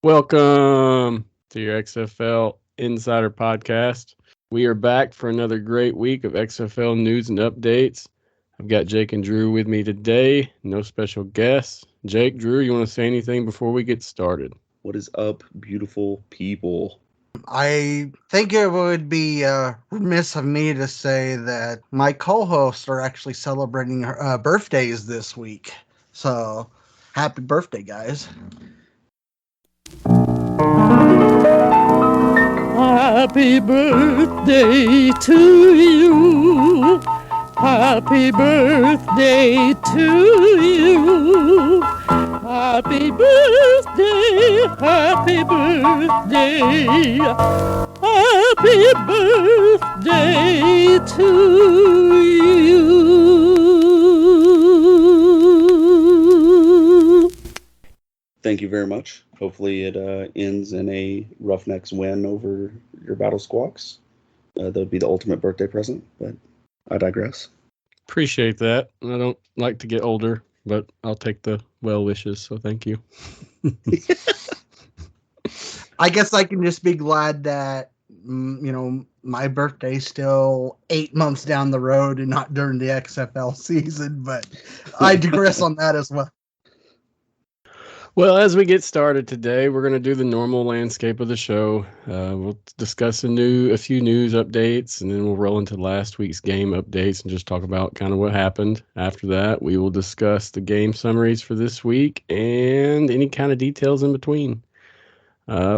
Welcome to your XFL Insider Podcast. We are back for another great week of XFL news and updates. I've got Jake and Drew with me today. No special guests. Jake, Drew, you want to say anything before we get started? What is up, beautiful people? I think it would be remiss of me to say that my co-hosts are actually celebrating birthdays this week. So, happy birthday, guys. Happy birthday to you. Happy birthday to you. Happy birthday, happy birthday. Happy birthday to you. Thank you very much. Hopefully it ends in a Roughnecks win over your Battle Squawks. That would be the ultimate birthday present, but I digress. Appreciate that. I don't like to get older, but I'll take the well wishes, so thank you. I guess I can just be glad that, my birthday's still 8 months down the road and not during the XFL season, but I digress on that as well. Well, as we get started today, we're going to do the normal landscape of the show. We'll discuss a few news updates, and then we'll roll into last week's game updates and just talk about kind of what happened. After that, we will discuss the game summaries for this week and any kind of details in between.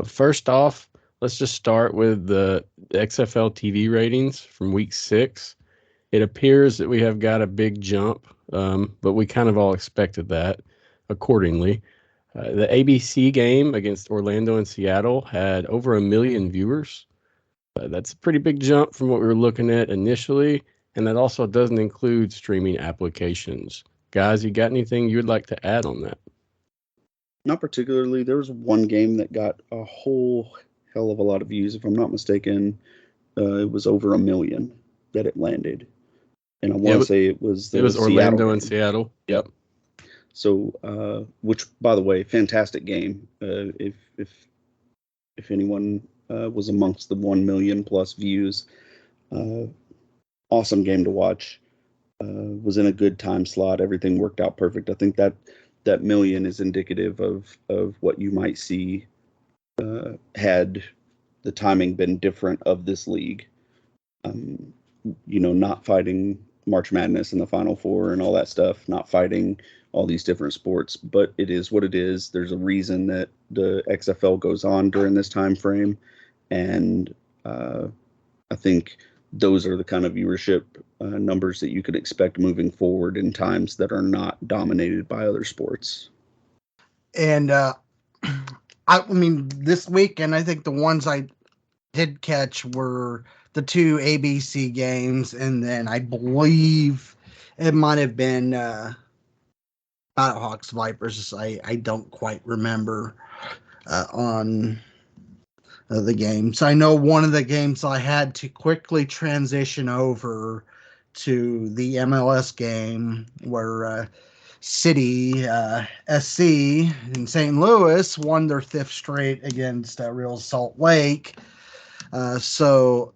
First off, let's just start with the XFL TV ratings from week 6. It appears that we have got a big jump, but we kind of all expected that accordingly. The ABC game against Orlando and Seattle had over 1 million viewers. That's a pretty big jump from what we were looking at initially, and that also doesn't include streaming applications. Guys, you got anything you would like to add on that? Not particularly. There was one game that got a whole hell of a lot of views. If I'm not mistaken, it was over 1 million that it landed. And I want to say it was Orlando and Seattle. Yep. So, which, by the way, fantastic game. If anyone was amongst the 1 million plus views, awesome game to watch. Was in a good time slot. Everything worked out perfect. I think that million is indicative of what you might see had the timing been different of this league. Not fighting March Madness and the Final Four and all that stuff, not fighting all these different sports, but it is what it is. There's a reason that the XFL goes on during this time frame, and I think those are the kind of viewership numbers that you could expect moving forward in times that are not dominated by other sports. And I mean, this weekend, I think the ones I did catch were the 2 ABC games, and then I believe it might have been Battlehawks Vipers. I don't quite remember on the games. I know one of the games I had to quickly transition over to the MLS game where City SC in St. Louis won their 5th straight against Real Salt Lake. So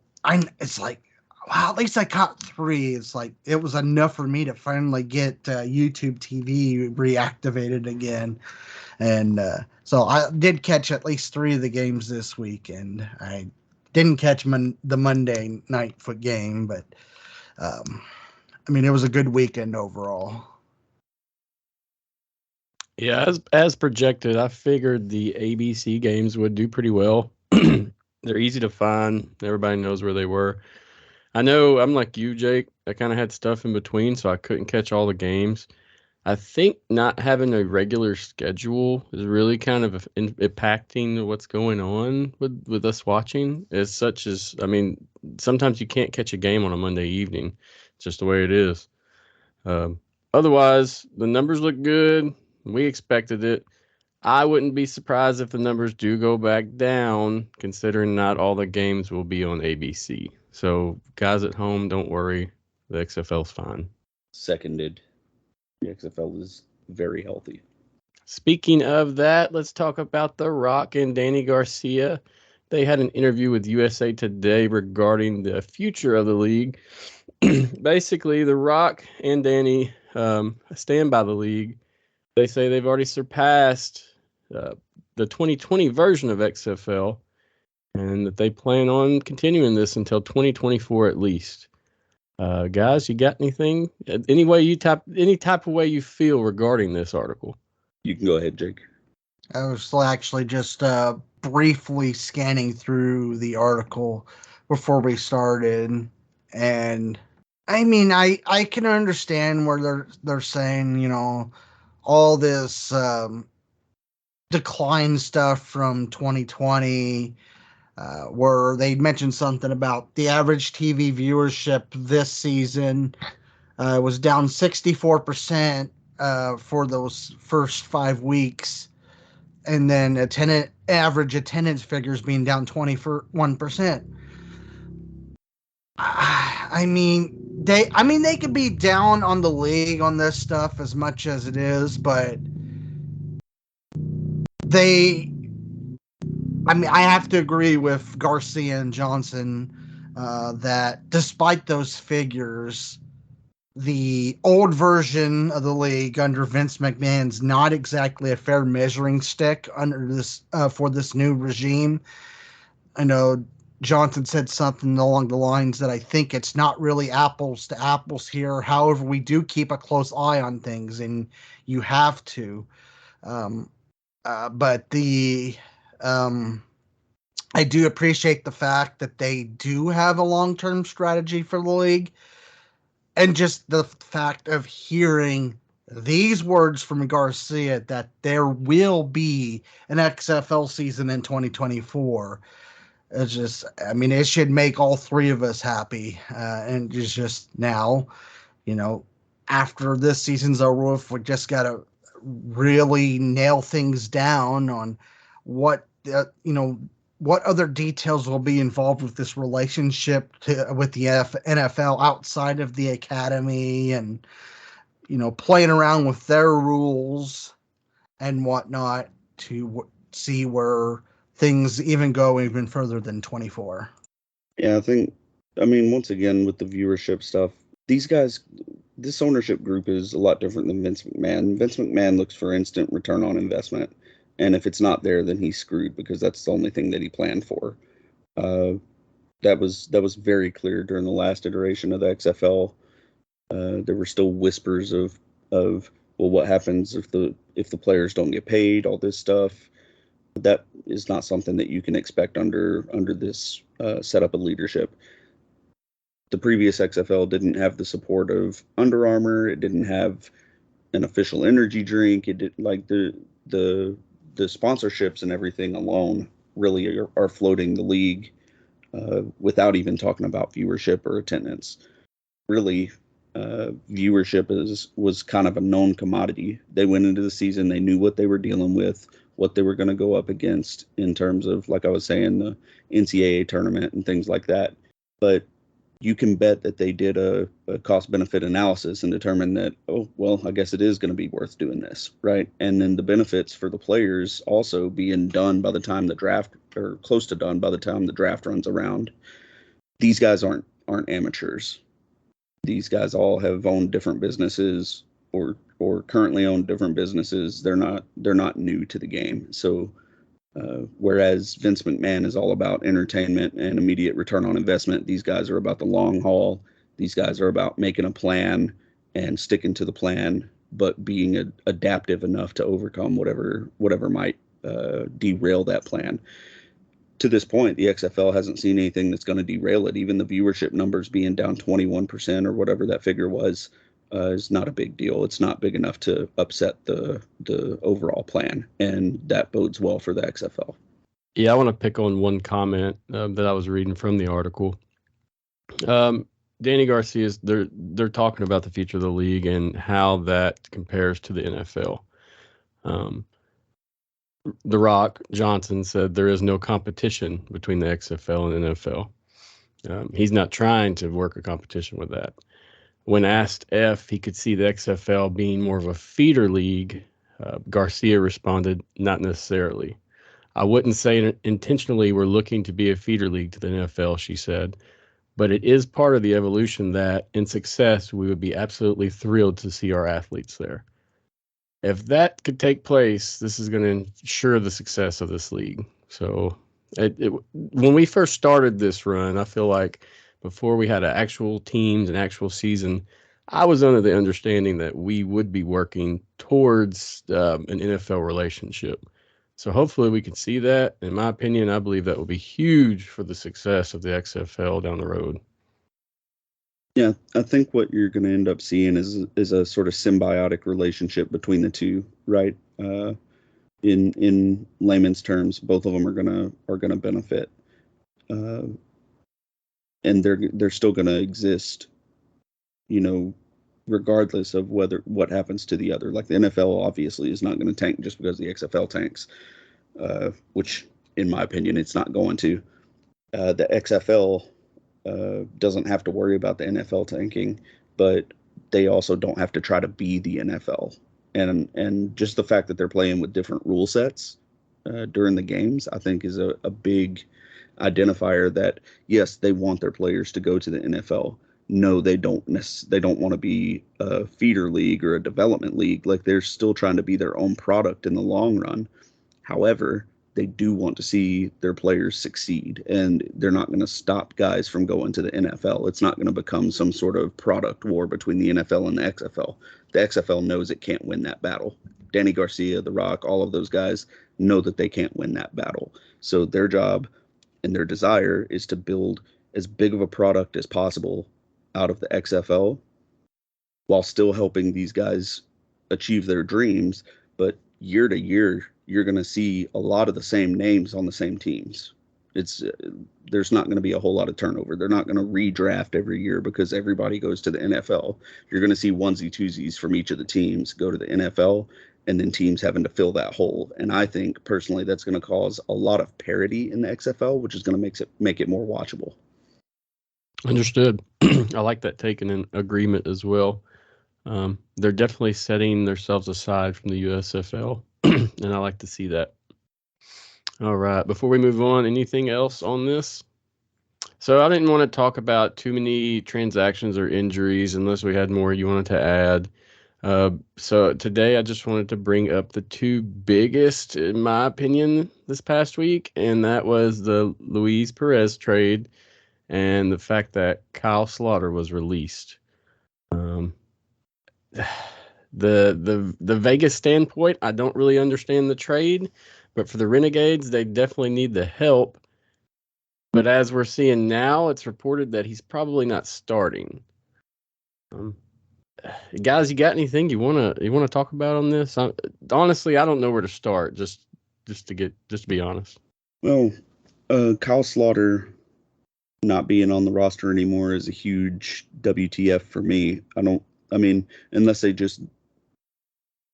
it's like, wow, at least I caught 3. It's like it was enough for me to finally get YouTube TV reactivated again. And so I did catch at least 3 of the games this week, and I didn't catch the Monday night foot game, but it was a good weekend overall. Yeah, as projected, I figured the ABC games would do pretty well. They're easy to find. Everybody knows where they were. I know I'm like you, Jake. I kind of had stuff in between, so I couldn't catch all the games. I think not having a regular schedule is really kind of impacting what's going on with us watching. Sometimes you can't catch a game on a Monday evening. It's just the way it is. Otherwise, the numbers look good. We expected it. I wouldn't be surprised if the numbers do go back down, considering not all the games will be on ABC. So, guys at home, don't worry. The XFL's fine. Seconded. The XFL is very healthy. Speaking of that, let's talk about The Rock and Dany Garcia. They had an interview with USA Today regarding the future of the league. Basically, The Rock and Dany stand by the league. They say they've already surpassed the 2020 version of XFL, and that they plan on continuing this until 2024 at least. Guys, you got anything? Any type of way you feel regarding this article? You can go ahead, Jake. I was actually just briefly scanning through the article before we started, and I mean, I can understand where they're saying, you know, all this decline stuff from 2020, where they mentioned something about the average TV viewership this season was down 64% for those first 5 weeks, and then average attendance figures being down 21%. I mean, they could be down on the league on this stuff as much as it is, but I have to agree with Garcia and Johnson that despite those figures, the old version of the league under Vince McMahon's not exactly a fair measuring stick under this for this new regime. I know Johnson said something along the lines that I think it's not really apples to apples here. However, we do keep a close eye on things, and you have to. But I do appreciate the fact that they do have a long-term strategy for the league. And just the fact of hearing these words from Garcia that there will be an XFL season in 2024. It's just, I mean, it should make all three of us happy. And it's just now, you know, after this season's over with, we just got to really nail things down on what other details will be involved with this relationship with the NFL outside of the academy, and, you know, playing around with their rules and whatnot to see where things even go even further than 24. Yeah, I mean, once again, with the viewership stuff, these guys, this ownership group is a lot different than Vince McMahon. Vince McMahon looks for instant return on investment. And if it's not there, then he's screwed, because that's the only thing that he planned for. That was very clear during the last iteration of the XFL. There were still whispers of well, what happens if the players don't get paid, all this stuff. That is not something that you can expect under this setup of leadership. The previous XFL didn't have the support of Under Armour. It didn't have an official energy drink. It did, like, the sponsorships and everything alone really are floating the league without even talking about viewership or attendance. Really, viewership was kind of a known commodity. They went into the season, they knew what they were dealing with, what they were going to go up against in terms of, like I was saying, the NCAA tournament and things like that. But you can bet that they did a cost-benefit analysis and determined that, oh, well, I guess it is going to be worth doing this, right? And then the benefits for the players also being done by the time the draft, or close to done by the time the draft runs around. These guys aren't amateurs. These guys all have owned different businesses or currently own different businesses. They're not new to the game. So whereas Vince McMahon is all about entertainment and immediate return on investment, these guys are about the long haul. These guys are about making a plan and sticking to the plan, but being adaptive enough to overcome whatever might derail that plan. To this point, the XFL hasn't seen anything that's going to derail it. Even the viewership numbers being down 21% or whatever that figure was is not a big deal. It's not big enough to upset the overall plan, and that bodes well for the XFL. Yeah, I want to pick on one comment that I was reading from the article. Dany Garcia, they're talking about the future of the league and how that compares to the NFL. The Rock, Johnson, said there is no competition between the XFL and NFL. He's not trying to work a competition with that. When asked if he could see the XFL being more of a feeder league Garcia responded, "Not necessarily. I wouldn't say intentionally we're looking to be a feeder league to the NFL," she said, "but it is part of the evolution that, in success, we would be absolutely thrilled to see our athletes there. If that could take place, this is going to ensure the success of this league." So when we first started this run, I feel like before we had actual teams and actual season, I was under the understanding that we would be working towards an NFL relationship. So hopefully we can see that. In my opinion, I believe that will be huge for the success of the XFL down the road. Yeah, I think what you're going to end up seeing is a sort of symbiotic relationship between the two, right? In layman's terms, both of them are gonna benefit, and they're still going to exist, regardless of what happens to the other. Like the NFL obviously is not going to tank just because the XFL tanks, which in my opinion it's not going to. The XFL doesn't have to worry about the NFL tanking, but they also don't have to try to be the NFL. And just the fact that they're playing with different rule sets during the games, I think is a big identifier that, yes, they want their players to go to the NFL. No, they don't want to be a feeder league or a development league. Like, they're still trying to be their own product in the long run. However, they do want to see their players succeed, and they're not going to stop guys from going to the NFL. It's not going to become some sort of product war between the NFL and the XFL. The XFL knows it can't win that battle. Dany Garcia, The Rock, all of those guys know that they can't win that battle. So their job and their desire is to build as big of a product as possible out of the XFL while still helping these guys achieve their dreams. But year to year, you're going to see a lot of the same names on the same teams. There's not going to be a whole lot of turnover. They're not going to redraft every year because everybody goes to the NFL. You're going to see onesie twosies from each of the teams go to the NFL, and then teams having to fill that hole. And I think personally that's going to cause a lot of parity in the XFL, which is going to make it more watchable. Understood. I like that take and an agreement as well. They're definitely setting themselves aside from the USFL, and I like to see that. All right. Before we move on, anything else on this? So I didn't want to talk about too many transactions or injuries unless we had more you wanted to add. So today I just wanted to bring up the two biggest, in my opinion, this past week, and that was the Luis Perez trade and the fact that Kyle Slaughter was released. The Vegas standpoint, I don't really understand the trade, but for the Renegades, they definitely need the help. But as we're seeing now, it's reported that he's probably not starting. Guys, you got anything you wanna talk about on this? Honestly, I don't know where to start. Just to be honest. Well, Kyle Slaughter not being on the roster anymore is a huge WTF for me. Unless they just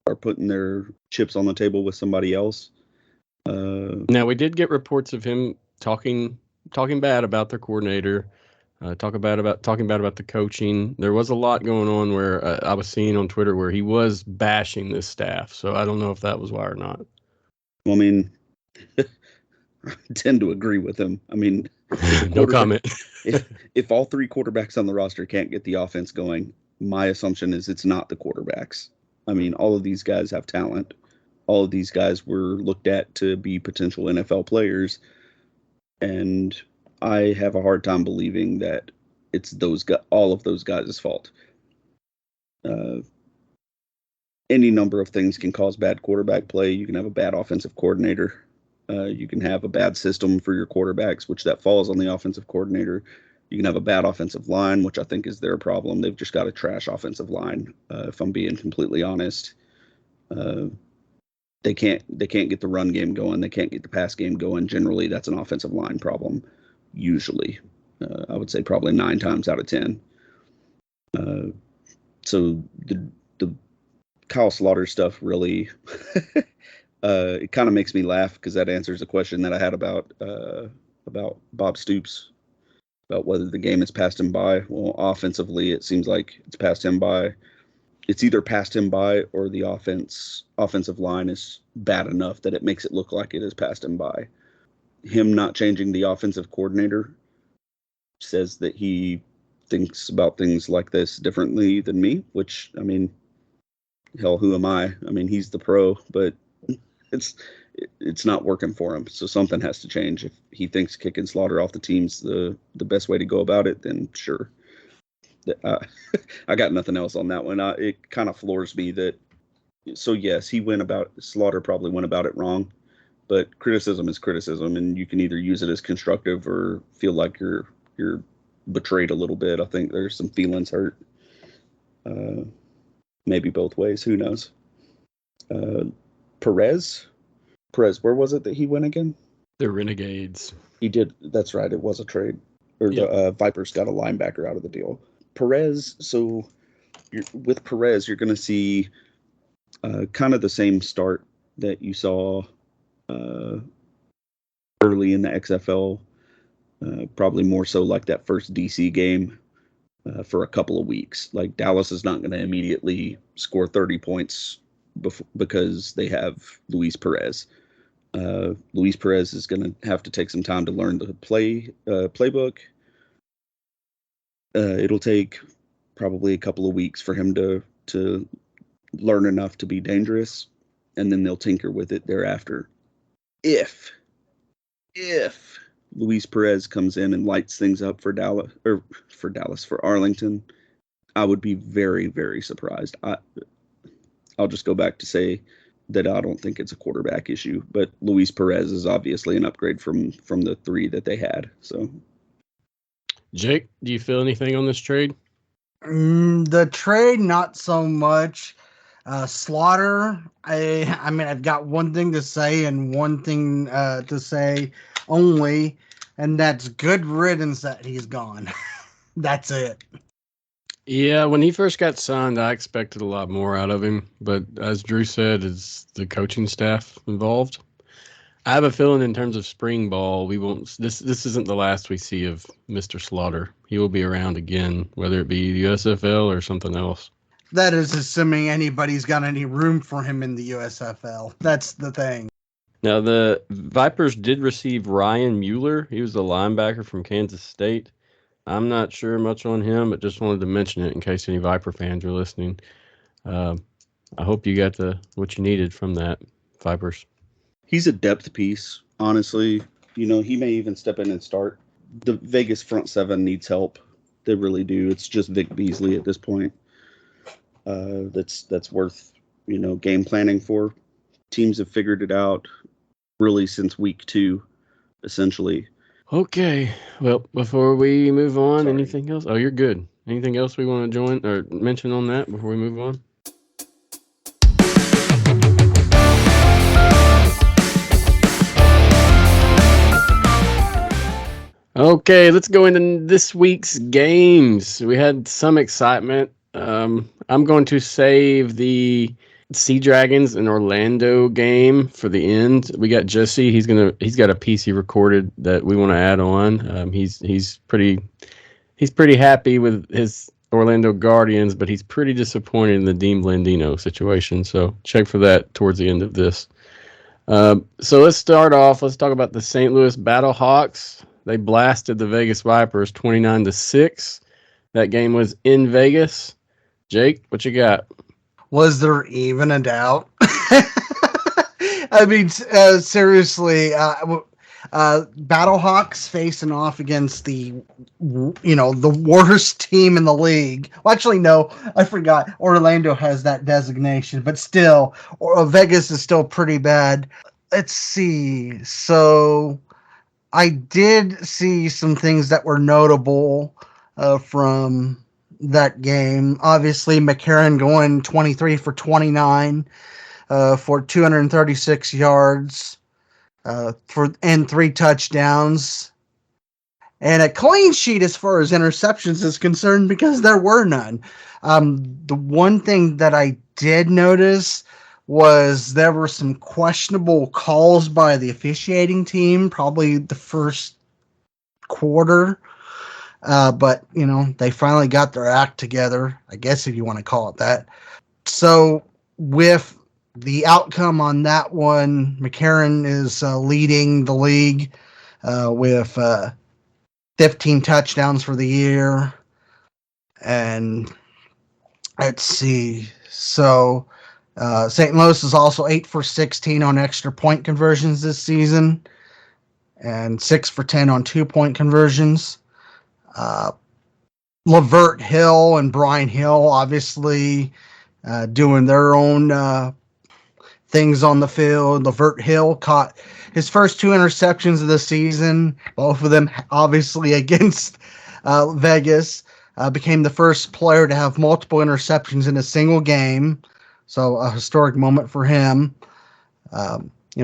are putting their chips on the table with somebody else. Now, we did get reports of him talking bad about their coordinator, talking bad about the coaching. There was a lot going on where I was seeing on Twitter where he was bashing this staff. So I don't know if that was why or not. Well, I tend to agree with him. No comment. if all three quarterbacks on the roster can't get the offense going, my assumption is it's not the quarterbacks. All of these guys have talent. All of these guys were looked at to be potential NFL players. And I have a hard time believing that it's all of those guys' fault. Any number of things can cause bad quarterback play. You can have a bad offensive coordinator. You can have a bad system for your quarterbacks, which that falls on the offensive coordinator. You can have a bad offensive line, which I think is their problem. They've just got a trash offensive line, if I'm being completely honest. They can't get the run game going. They can't get the pass game going. Generally, that's an offensive line problem. Usually, I would say probably 9 times out of 10. So the Kyle Slaughter stuff really, it kind of makes me laugh because that answers a question that I had about Bob Stoops, about whether the game has passed him by. Well, offensively, it seems like it's passed him by. it's either passed him by or the offensive line is bad enough that it makes it look like it has passed him by. Him not changing the offensive coordinator says that he thinks about things like this differently than me, which, I mean, hell, who am I? I mean, he's the pro, but it's not working for him. So something has to change. If he thinks kicking Slaughter off the team's the best way to go about it, then sure. I got nothing else on that one. It kind of floors me that. So yes, Slaughter probably went about it wrong, but criticism is criticism, and you can either use it as constructive or feel like you're betrayed a little bit. I think there's some feelings hurt. Maybe both ways. Who knows? Perez, where was it that he went again? The Renegades. He did. That's right. It was a trade. Or Yep. The Vipers got a linebacker out of the deal. Perez. So with Perez, you're going to see kind of the same start that you saw early in the XFL. Probably more so like that first DC game for a couple of weeks. Like Dallas is not going to immediately score 30 points because they have Luis Perez. Luis Perez is going to have to take some time to learn the playbook. It'll take probably a couple of weeks for him to learn enough to be dangerous, and then they'll tinker with it thereafter. If Luis Perez comes in and lights things up for Arlington, I would be very, very surprised. I'll just go back to say that I don't think it's a quarterback issue, but Luis Perez is obviously an upgrade from the three that they had. So, Jake, do you feel anything on this trade? The trade, not so much. Slaughter, I mean, I've got one thing to say and one thing to say only, and that's good riddance that he's gone. That's it. Yeah, when he first got signed, I expected a lot more out of him. But as Drew said, is the coaching staff involved? I have a feeling in terms of spring ball, we won't. This isn't the last we see of Mr. Slaughter. He will be around again, whether it be the USFL or something else. That is assuming anybody's got any room for him in the USFL. That's the thing. Now, the Vipers did receive Ryan Mueller. He was the linebacker from Kansas State. I'm not sure much on him, but just wanted to mention it in case any Viper fans are listening. I hope you got what you needed from that, Vipers. he's a depth piece, honestly. You know, he may even step in and start. The Vegas front seven needs help. They really do. It's just Vic Beasley at this point. That's worth, you know, game planning for. Teams have figured it out really since week 2, essentially. Okay. Well, before we move on, Sorry. anything else? Oh, you're good. Anything else we want to join or mention on that before we move on? Okay, let's go into this week's games. We had some excitement. I'm going to save the Sea Dragons and Orlando game for the end. We got Jesse. He's got a piece he recorded that we want to add on. He's pretty happy with his Orlando Guardians, but he's pretty disappointed in the Dean Blandino situation. So check for that towards the end of this. So let's start off. Let's talk about the St. Louis Battlehawks. They blasted the Vegas Vipers 29-6. That game was in Vegas. Jake, what you got? Was there even a doubt? I mean, seriously, Battlehawks facing off against the worst team in the league. Well, actually, no, I forgot. Orlando has that designation, but still, Vegas is still pretty bad. Let's see. So I did see some things that were notable from that game. Obviously, McCarron going 23 for 29 for 236 yards and 3 touchdowns. And a clean sheet as far as interceptions is concerned because there were none. The one thing that I did notice was there were some questionable calls by the officiating team, probably the first quarter. But, they finally got their act together, I guess if you want to call it that. So with the outcome on that one, McCarron is leading the league with 15 touchdowns for the year. And let's see. So St. Louis is also 8 for 16 on extra point conversions this season and 6 for 10 on 2-point conversions. Lavert Hill and Brian Hill obviously doing their own things on the field. Lavert Hill caught his first 2 interceptions of the season, both of them obviously against Vegas. Became the first player to have multiple interceptions in a single game. So a historic moment for him.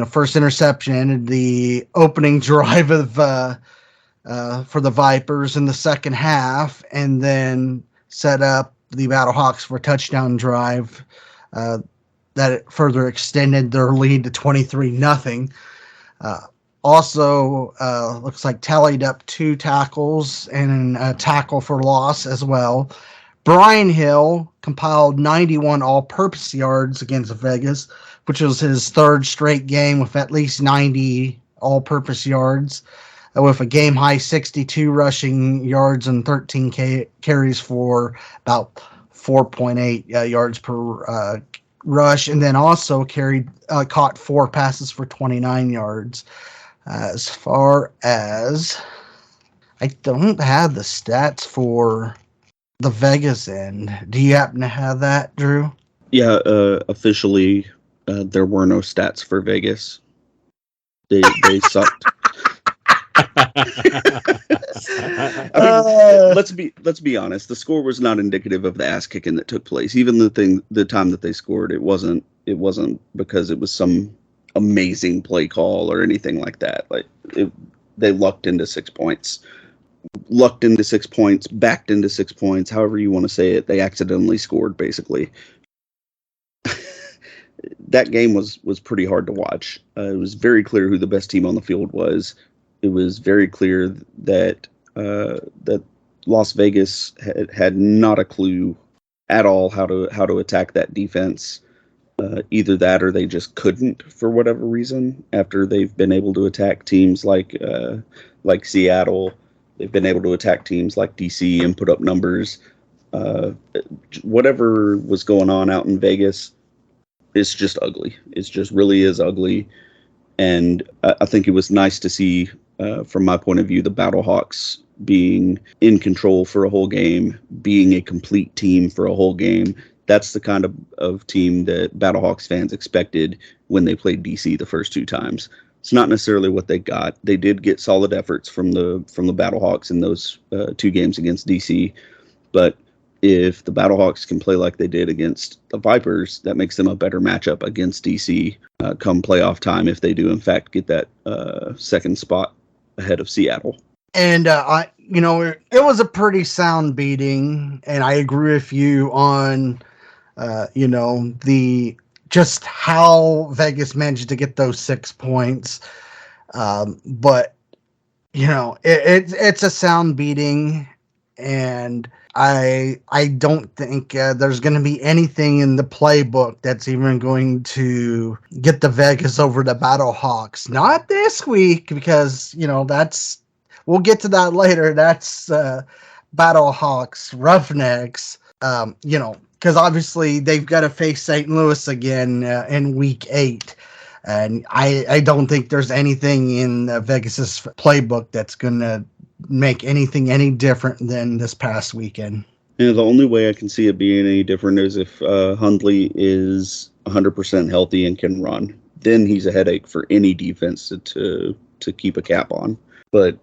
First interception in the opening drive of for the Vipers in the second half, and then set up the Battlehawks for a touchdown drive that further extended their lead to 23-0. Also, looks like tallied up 2 tackles and a tackle for loss as well. Brian Hill compiled 91 all-purpose yards against Vegas, which was his 3rd straight game with at least 90 all-purpose yards, with a game-high 62 rushing yards and 13 carries for about 4.8 yards per rush, and then also caught 4 passes for 29 yards. As far as I don't have the stats for the Vegas end. Do you happen to have that, Drew? Yeah, officially, there were no stats for Vegas. They sucked. Let's be honest. The score was not indicative of the ass kicking that took place. Even the time that they scored, it wasn't because it was some amazing play call or anything like that. They lucked into 6 points. Backed into 6 points, however you want to say it. They accidentally scored, basically. That game was pretty hard to watch. It was very clear who the best team on the field was. It was very clear that that Las Vegas had not a clue at all how to attack that defense. Either that or they just couldn't for whatever reason. After they've been able to attack teams like Seattle, they've been able to attack teams like DC and put up numbers. Whatever was going on out in Vegas, it's just ugly. It just really is ugly. And I think it was nice to see, from my point of view, the Battlehawks being in control for a whole game, being a complete team for a whole game. That's the kind of team that Battlehawks fans expected when they played DC the first 2 times. It's not necessarily what they got. They did get solid efforts from the Battlehawks in those 2 games against DC, but if the Battlehawks can play like they did against the Vipers, that makes them a better matchup against DC come playoff time if they do in fact get that second spot ahead of Seattle. And it was a pretty sound beating, and I agree with you on the just how Vegas managed to get those 6 points. But it's a sound beating, and I don't think there's going to be anything in the playbook that's even going to get the Vegas over the Battlehawks. Not this week, because we'll get to that later. That's Battlehawks, Roughnecks. Because obviously they've got to face St. Louis again in week 8. And I don't think there's anything in Vegas's playbook that's going to make anything any different than this past weekend. The only way I can see it being any different is if Hundley is 100% healthy and can run. Then he's a headache for any defense to keep a cap on. But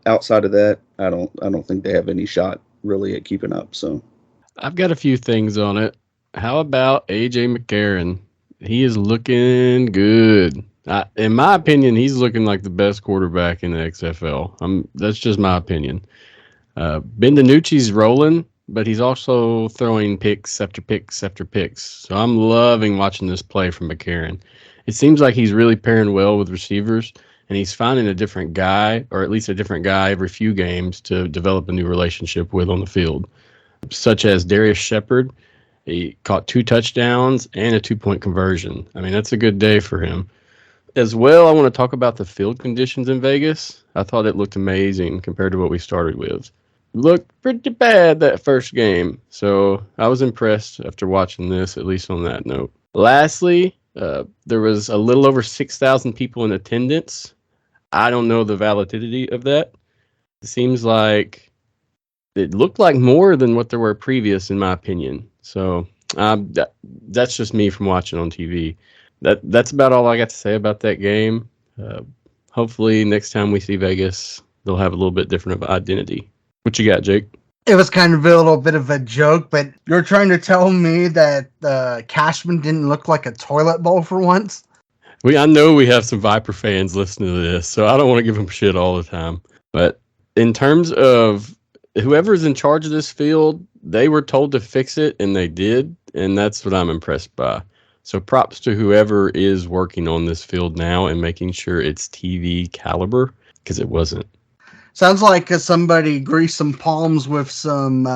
outside of that, I don't think they have any shot really at keeping up. So I've got a few things on it. How about AJ McCarron? He is looking good. In my opinion, he's looking like the best quarterback in the XFL. That's just my opinion. Ben DiNucci's rolling, but he's also throwing picks after picks after picks. So I'm loving watching this play from McCarron. It seems like he's really pairing well with receivers, and he's finding a different guy, or at least a different guy every few games to develop a new relationship with on the field, such as Darius Shepard. He caught 2 touchdowns and a 2-point conversion. I mean, that's a good day for him. As well, I want to talk about the field conditions in Vegas. I thought it looked amazing compared to what we started with. Looked pretty bad that first game, so I was impressed after watching this, at least on that note. Lastly, there was a little over 6,000 people in attendance. I don't know the validity of that. It seems like it looked like more than what there were previous, in my opinion. So that's just me from watching on TV. That's about all I got to say about that game. Hopefully next time we see Vegas, they'll have a little bit different of identity. What you got, Jake? It was kind of a little bit of a joke, but you're trying to tell me that Cashman didn't look like a toilet bowl for once? I know we have some Viper fans listening to this, so I don't want to give them shit all the time. But in terms of whoever's in charge of this field, they were told to fix it, and they did, and that's what I'm impressed by. So props to whoever is working on this field now and making sure it's TV caliber, because it wasn't. Sounds like somebody greased some palms with some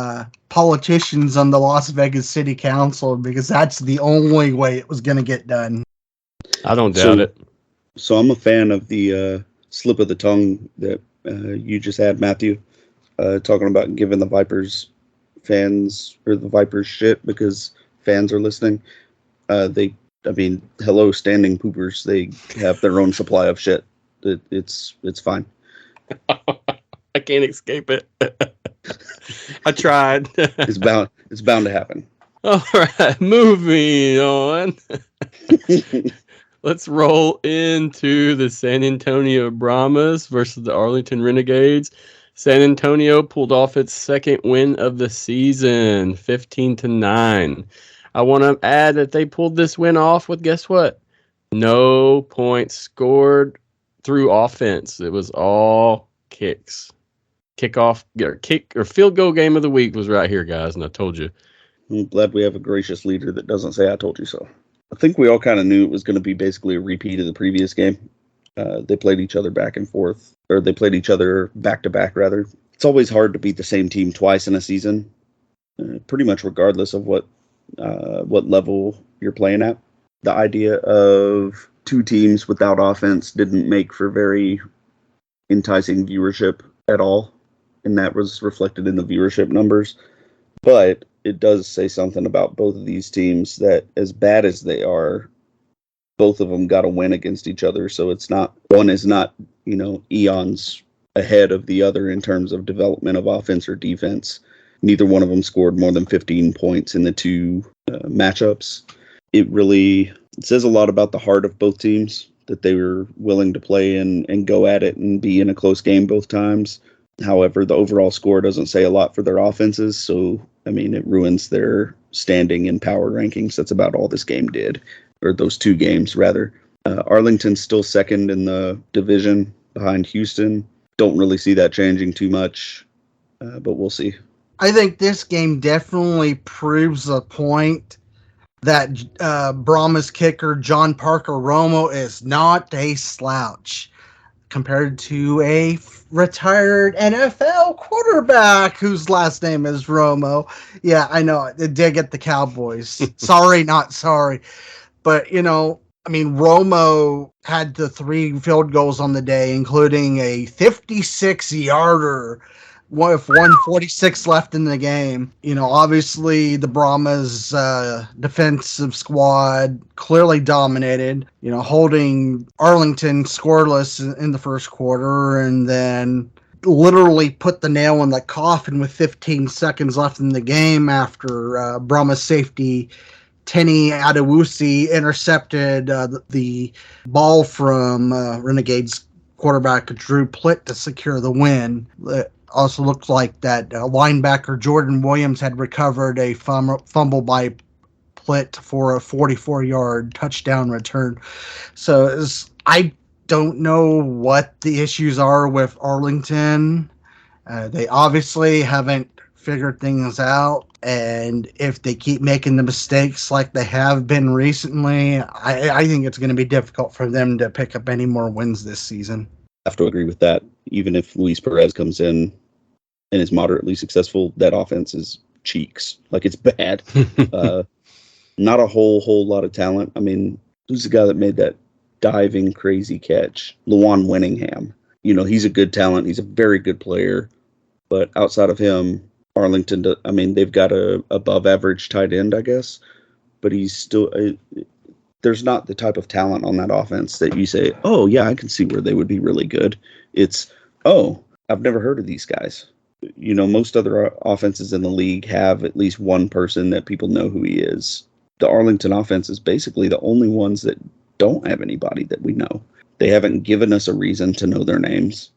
politicians on the Las Vegas City Council, because that's the only way it was going to get done. I don't doubt it. So I'm a fan of the slip of the tongue that you just had, Matthew, talking about giving the Vipers fans or the Vipers shit because fans are listening. Hello, standing poopers. They have their own supply of shit. It's fine. I can't escape it. I tried. It's bound to happen. All right, moving on. Let's roll into the San Antonio Brahmas versus the Arlington Renegades. San Antonio pulled off its second win of the season, 15-9. I want to add that they pulled this win off with, guess what? No points scored through offense. It was all kicks. Kick or field goal game of the week was right here, guys, and I told you. I'm glad we have a gracious leader that doesn't say I told you so. I think we all kind of knew it was going to be basically a repeat of the previous game. They played each other back and forth, or they played each other back to back, rather. It's always hard to beat the same team twice in a season, pretty much regardless of what level you're playing at. The idea of two teams without offense didn't make for very enticing viewership at all, and that was reflected in the viewership numbers. But it does say something about both of these teams that, as bad as they are, both of them got a win against each other. So it's not, one is not, eons ahead of the other in terms of development of offense or defense. Neither one of them scored more than 15 points in the two matchups. It says a lot about the heart of both teams, that they were willing to play and go at it and be in a close game both times. However, the overall score doesn't say a lot for their offenses, so, it ruins their standing in power rankings. That's about all this game did, or those two games, rather. Arlington's still second in the division behind Houston. Don't really see that changing too much, but we'll see. I think this game definitely proves the point that Brahmas kicker John Parker Romo is not a slouch compared to a retired NFL quarterback whose last name is Romo. Yeah, I know. It did get the Cowboys. Sorry, not sorry. But, Romo had the 3 field goals on the day, including a 56-yarder with 1:46 left in the game. Obviously the Brahmas defensive squad clearly dominated, holding Arlington scoreless in the first quarter, and then literally put the nail in the coffin with 15 seconds left in the game after Brahmas safety Dany intercepted the ball from Renegades quarterback Drew Plitt to secure the win. Also looked like that linebacker Jordan Williams had recovered a fumble by Plitt for a 44-yard touchdown return. So I don't know what the issues are with Arlington. They obviously haven't figured things out, and if they keep making the mistakes like they have been recently, I think it's going to be difficult for them to pick up any more wins this season. I have to agree with that. Even if Luis Perez comes in and is moderately successful, that offense is cheeks. Like, it's bad. Not a whole lot of talent. I mean, who's the guy that made that diving crazy catch? Lawan Winningham. You know, he's a good talent. He's a very good player. But outside of him, Arlington, I mean, they've got a above average tight end, I guess. But he's still, there's not the type of talent on that offense that you say, oh, yeah, I can see where they would be really good. It's, oh, I've never heard of these guys. You know, most other offenses in the league have at least one person that people know who he is. The Arlington offense is basically the only ones that don't have anybody that we know. They haven't given us a reason to know their names.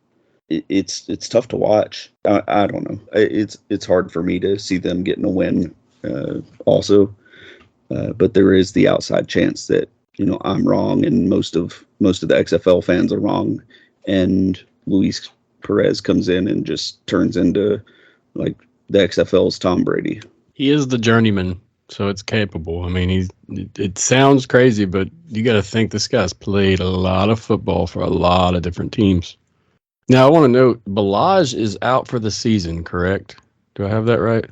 It's tough to watch. I don't know. It's hard for me to see them getting a win also. But there is the outside chance that, you know, I'm wrong and most of the XFL fans are wrong. And Luis Perez comes in and just turns into like the XFL's Tom Brady. He is the journeyman, so it's capable. I mean, it sounds crazy, but you got to think this guy's played a lot of football for a lot of different teams. Now, I want to note, Balaj is out for the season, correct? Do I have that right?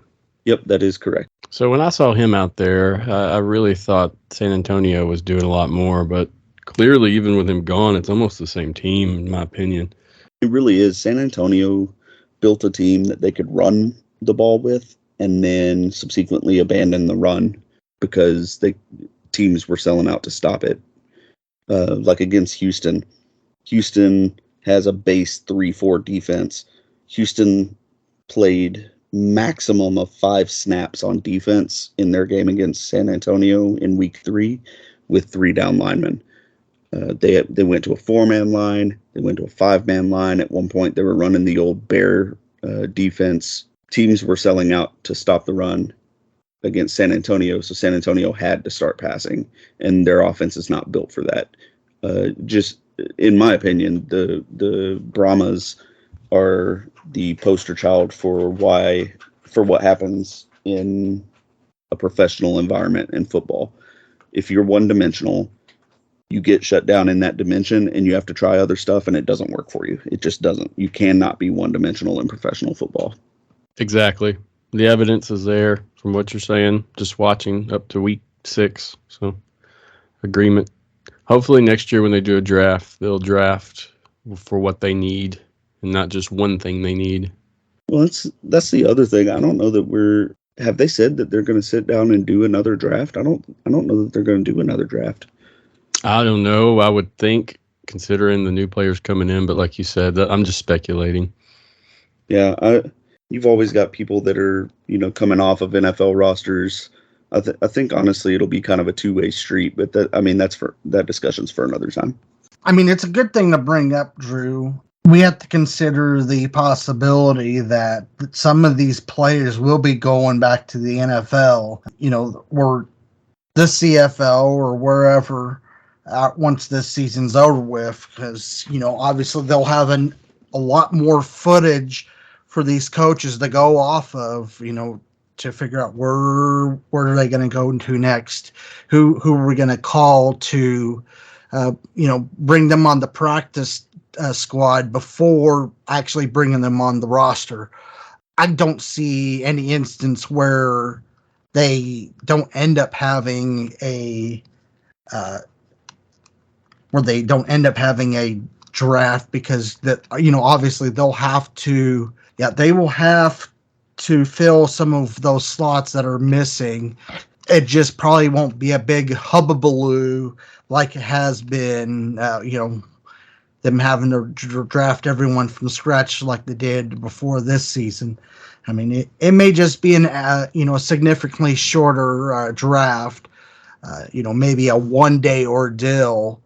Yep, that is correct. So when I saw him out there, I really thought San Antonio was doing a lot more, but clearly, even with him gone, it's almost the same team, in my opinion. It really is. San Antonio built a team that they could run the ball with and then subsequently abandon the run because teams were selling out to stop it. Like against Houston. Houston has a base 3-4 defense. Houston played maximum of 5 snaps on defense in their game against San Antonio in week 3 with 3 down linemen. They went to a 4-man line. They went to a 5-man line. At one point, they were running the old bear defense. Teams were selling out to stop the run against San Antonio, so San Antonio had to start passing, and their offense is not built for that. Just in my opinion, the Brahmas are the poster child for what happens in a professional environment in football. If you're one-dimensional, you get shut down in that dimension and you have to try other stuff and it doesn't work for you. It just doesn't. You cannot be one-dimensional in professional football. Exactly. The evidence is there from what you're saying, just watching up to week 6. So, agreement. Hopefully next year when they do a draft, they'll draft for what they need and not just one thing they need. Well, that's the other thing. I don't know that have they said that they're going to sit down and do another draft? I don't know that they're going to do another draft. I don't know. I would think, considering the new players coming in, but like you said, I'm just speculating. Yeah, you've always got people that are, you know, coming off of NFL rosters. I think honestly it'll be kind of a two-way street, but that discussion's for another time. I mean, it's a good thing to bring up, Drew. We have to consider the possibility that some of these players will be going back to the NFL, you know, or the CFL or wherever once this season's over with, because, you know, obviously they'll have a lot more footage for these coaches to go off of, you know, to figure out where are they going to go into next, who are we going to call to, you know, bring them on the practice squad before actually bringing them on the roster. I don't see any instance where they don't end up having a draft, because that, you know, obviously they will have to fill some of those slots that are missing. It just probably won't be a big hubbubaloo like it has been, you know, them having to draft everyone from scratch like they did before this season. I mean, it may just be a significantly shorter draft, you know, maybe a one-day ordeal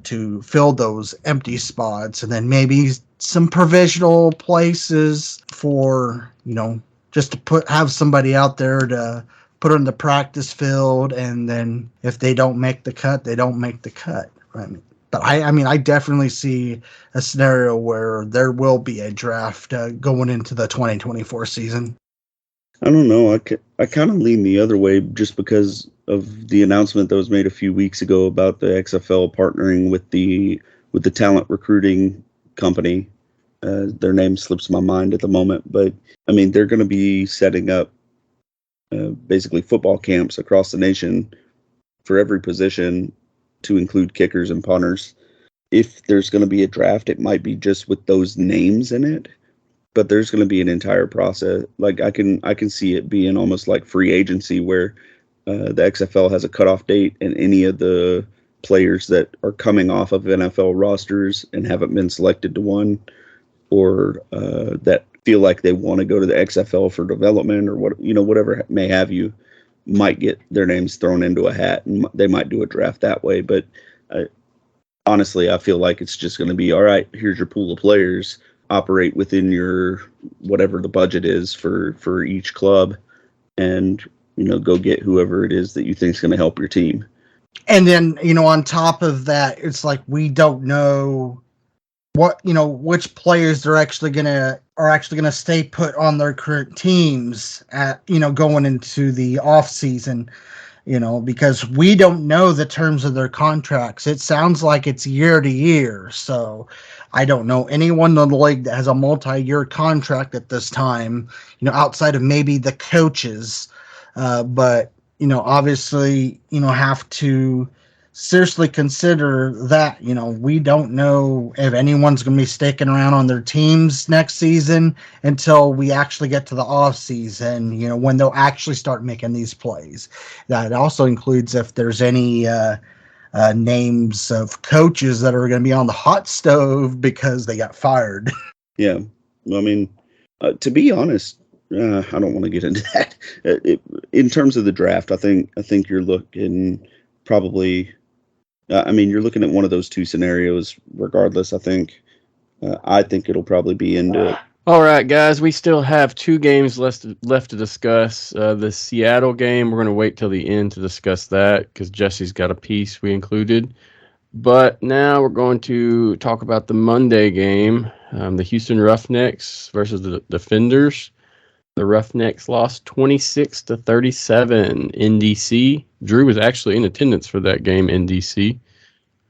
to fill those empty spots, and then maybe some provisional places for, you know, just to have somebody out there to put on the practice field, and then if they don't make the cut, they don't make the cut. Right? But I definitely see a scenario where there will be a draft going into the 2024 season. I don't know. I kind of lean the other way just because of the announcement that was made a few weeks ago about the XFL partnering with the talent recruiting company. Their name slips my mind at the moment, but I mean, they're going to be setting up basically football camps across the nation for every position to include kickers and punters. If there's going to be a draft, it might be just with those names in it, but there's going to be an entire process. Like I can see it being almost like free agency where the XFL has a cutoff date, and any of the players that are coming off of NFL rosters and haven't been selected to one, or that feel like they want to go to the XFL for development or whatever may have you, might get their names thrown into a hat, and they might do a draft that way. But honestly, I feel like it's just going to be, all right, here's your pool of players, operate within your whatever the budget is for each club, and go get whoever it is that you think is going to help your team. And then on top of that, it's like we don't know what which players are actually gonna stay put on their current teams at going into the off season, because we don't know the terms of their contracts. It sounds like it's year to year, so I don't know anyone in the league that has a multi-year contract at this time, outside of maybe the coaches, but obviously have to seriously consider that. We don't know if anyone's going to be sticking around on their teams next season until we actually get to the off season, when they'll actually start making these plays. That also includes if there's any names of coaches that are going to be on the hot stove because they got fired. Yeah. I mean, to be honest, I don't want to get into that. In terms of the draft, I think you're looking probably, you're looking at one of those two scenarios regardless. I think it'll probably be into it. All right, guys, we still have 2 games left to discuss. The Seattle game, we're going to wait till the end to discuss that because Jesse's got a piece we included. But now we're going to talk about the Monday game, the Houston Roughnecks versus the Defenders. The Roughnecks lost 26-37 in DC. Drew was actually in attendance for that game in DC.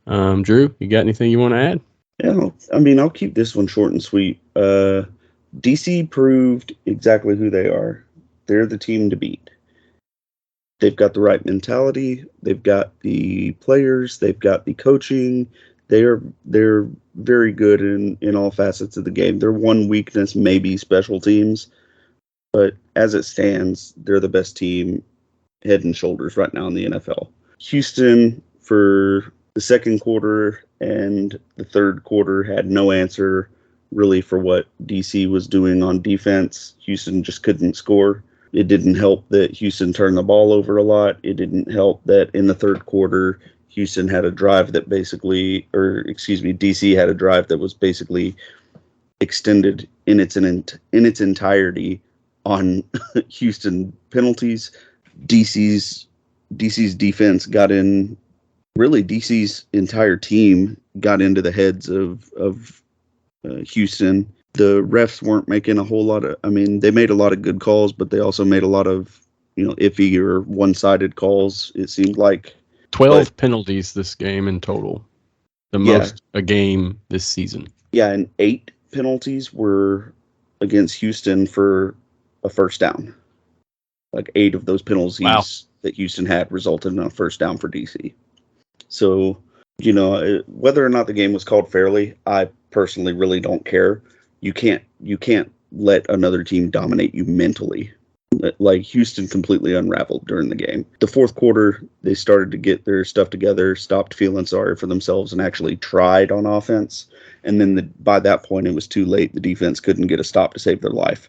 Drew, you got anything you want to add? Yeah, I'll keep this one short and sweet. DC proved exactly who they are. They're the team to beat. They've got the right mentality. They've got the players. They've got the coaching. They're very good in all facets of the game. Their one weakness may be special teams, but as it stands, they're the best team head and shoulders right now in the NFL. Houston, for the second quarter and the third quarter, had no answer really for what DC was doing on defense. Houston just couldn't score. It didn't help that Houston turned the ball over a lot. It didn't help that in the third quarter, Houston had a drive that DC had a drive that was basically extended in its entirety on Houston penalties. DC's defense got in. Really, DC's entire team got into the heads of Houston. The refs weren't making a whole lot of. They made a lot of good calls, but they also made a lot of iffy or one-sided calls. It seemed like 12 penalties this game in total, the most a game this season. Yeah, and 8 penalties were against Houston for a first down. Like 8 of those penalties that Houston had resulted in a first down for DC. So, whether or not the game was called fairly, I personally really don't care. You can't let another team dominate you mentally. Like Houston completely unraveled during the game. The fourth quarter, they started to get their stuff together, stopped feeling sorry for themselves, and actually tried on offense. And then by that point, it was too late. The defense couldn't get a stop to save their life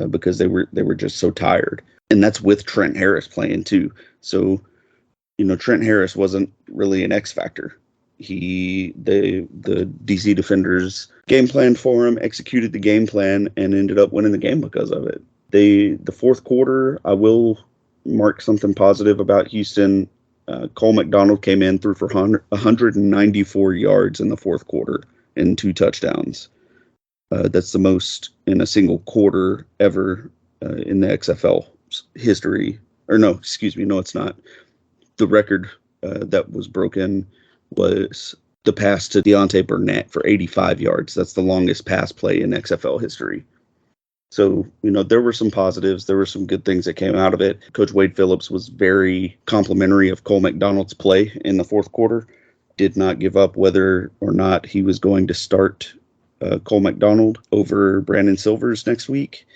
because they were just so tired. And that's with Trent Harris playing too. So, Trent Harris wasn't really an X factor. The DC Defenders game planned for him, executed the game plan, and ended up winning the game because of it. The fourth quarter, I will mark something positive about Houston. Cole McDonald came in, threw for 194 yards in the fourth quarter and 2 touchdowns. That's the most in a single quarter ever in the XFL history. Or no, excuse me, no, it's not. The record that was broken was the pass to Deontay Burnett for 85 yards. That's the longest pass play in XFL history. So, there were some positives. There were some good things that came out of it. Coach Wade Phillips was very complimentary of Cole McDonald's play in the fourth quarter. Did not give up whether or not he was going to start Cole McDonald over Brandon Silvers next week.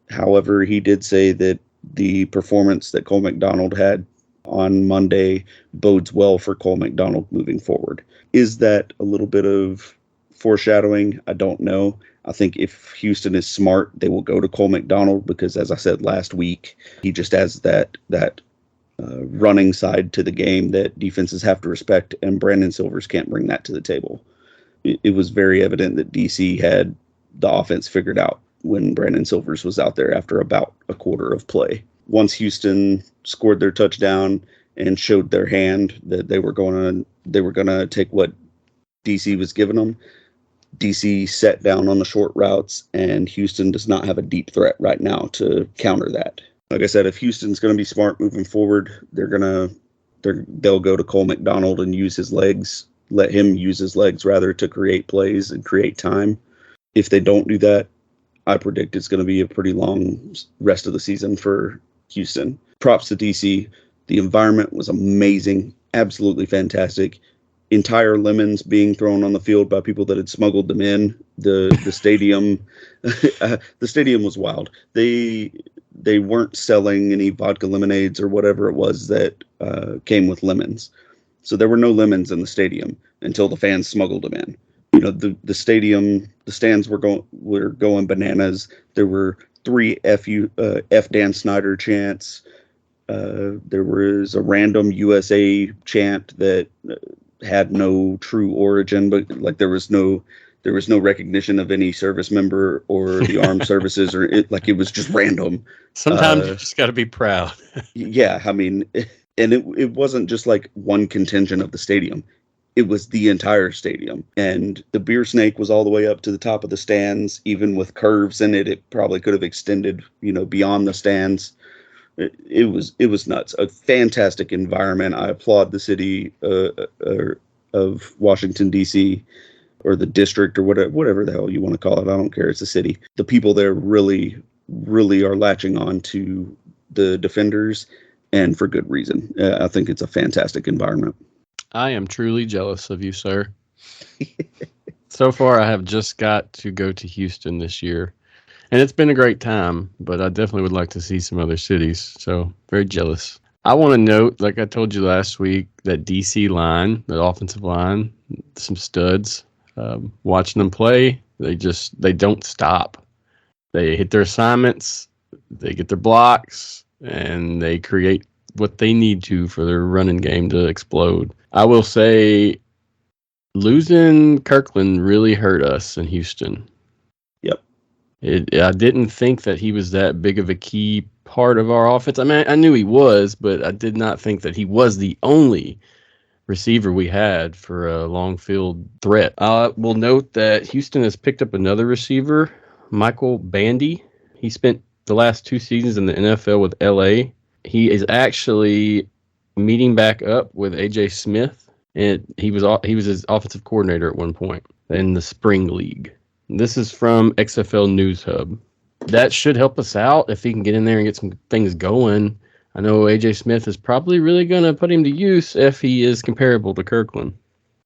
However, he did say that the performance that Cole McDonald had on Monday bodes well for Cole McDonald moving forward. Is that a little bit of foreshadowing? I don't know. I think if Houston is smart, they will go to Cole McDonald because, as I said last week, he just has that running side to the game that defenses have to respect, and Brandon Silvers can't bring that to the table. It was very evident that DC had the offense figured out when Brandon Silvers was out there after about a quarter of play. Once Houston scored their touchdown and showed their hand that they were going to take what DC was giving them, DC sat down on the short routes, and Houston does not have a deep threat right now to counter that. Like I said, if Houston's going to be smart moving forward, they'll go to Cole McDonald and use his legs, let him use his legs rather to create plays and create time. If they don't do that, I predict it's going to be a pretty long rest of the season for Houston. Props to DC. The environment was amazing, absolutely fantastic. Entire lemons being thrown on the field by people that had smuggled them in. The stadium, the stadium was wild. They weren't selling any vodka lemonades or whatever it was that came with lemons. So there were no lemons in the stadium until the fans smuggled them in. The stadium, the stands were going bananas. There were 3 F Dan Snyder chants. There was a random USA chant that had no true origin, but like there was no recognition of any service member or the armed services, or it was just random. Sometimes you just got to be proud. Yeah, I mean, and it wasn't just like one contingent of the stadium. It was the entire stadium, and the beer snake was all the way up to the top of the stands, even with curves in it. It probably could have extended, beyond the stands. It was nuts. A fantastic environment. I applaud the city of Washington, D.C., or the district, or whatever the hell you want to call it. I don't care. It's a city. The people there really, really are latching on to the Defenders, and for good reason. I think it's a fantastic environment. I am truly jealous of you, sir. So far, I have just got to go to Houston this year. And it's been a great time, but I definitely would like to see some other cities. So very jealous. I want to note, like I told you last week, that DC line, the offensive line, some studs. Watching them play, they don't stop. They hit their assignments, they get their blocks, and they create what they need to for their running game to explode. I will say losing Kirkland really hurt us in Houston. Yep. I didn't think that he was that big of a key part of our offense. I mean, I knew he was, but I did not think that he was the only receiver we had for a long field threat. We'll note that Houston has picked up another receiver, Michael Bandy. He spent the last 2 seasons in the NFL with LA. He is actually meeting back up with AJ Smith, and he was his offensive coordinator at one point in the spring league. This is from XFL News Hub. That should help us out if he can get in there and get some things going. I know AJ Smith is probably really going to put him to use if he is comparable to Kirkland.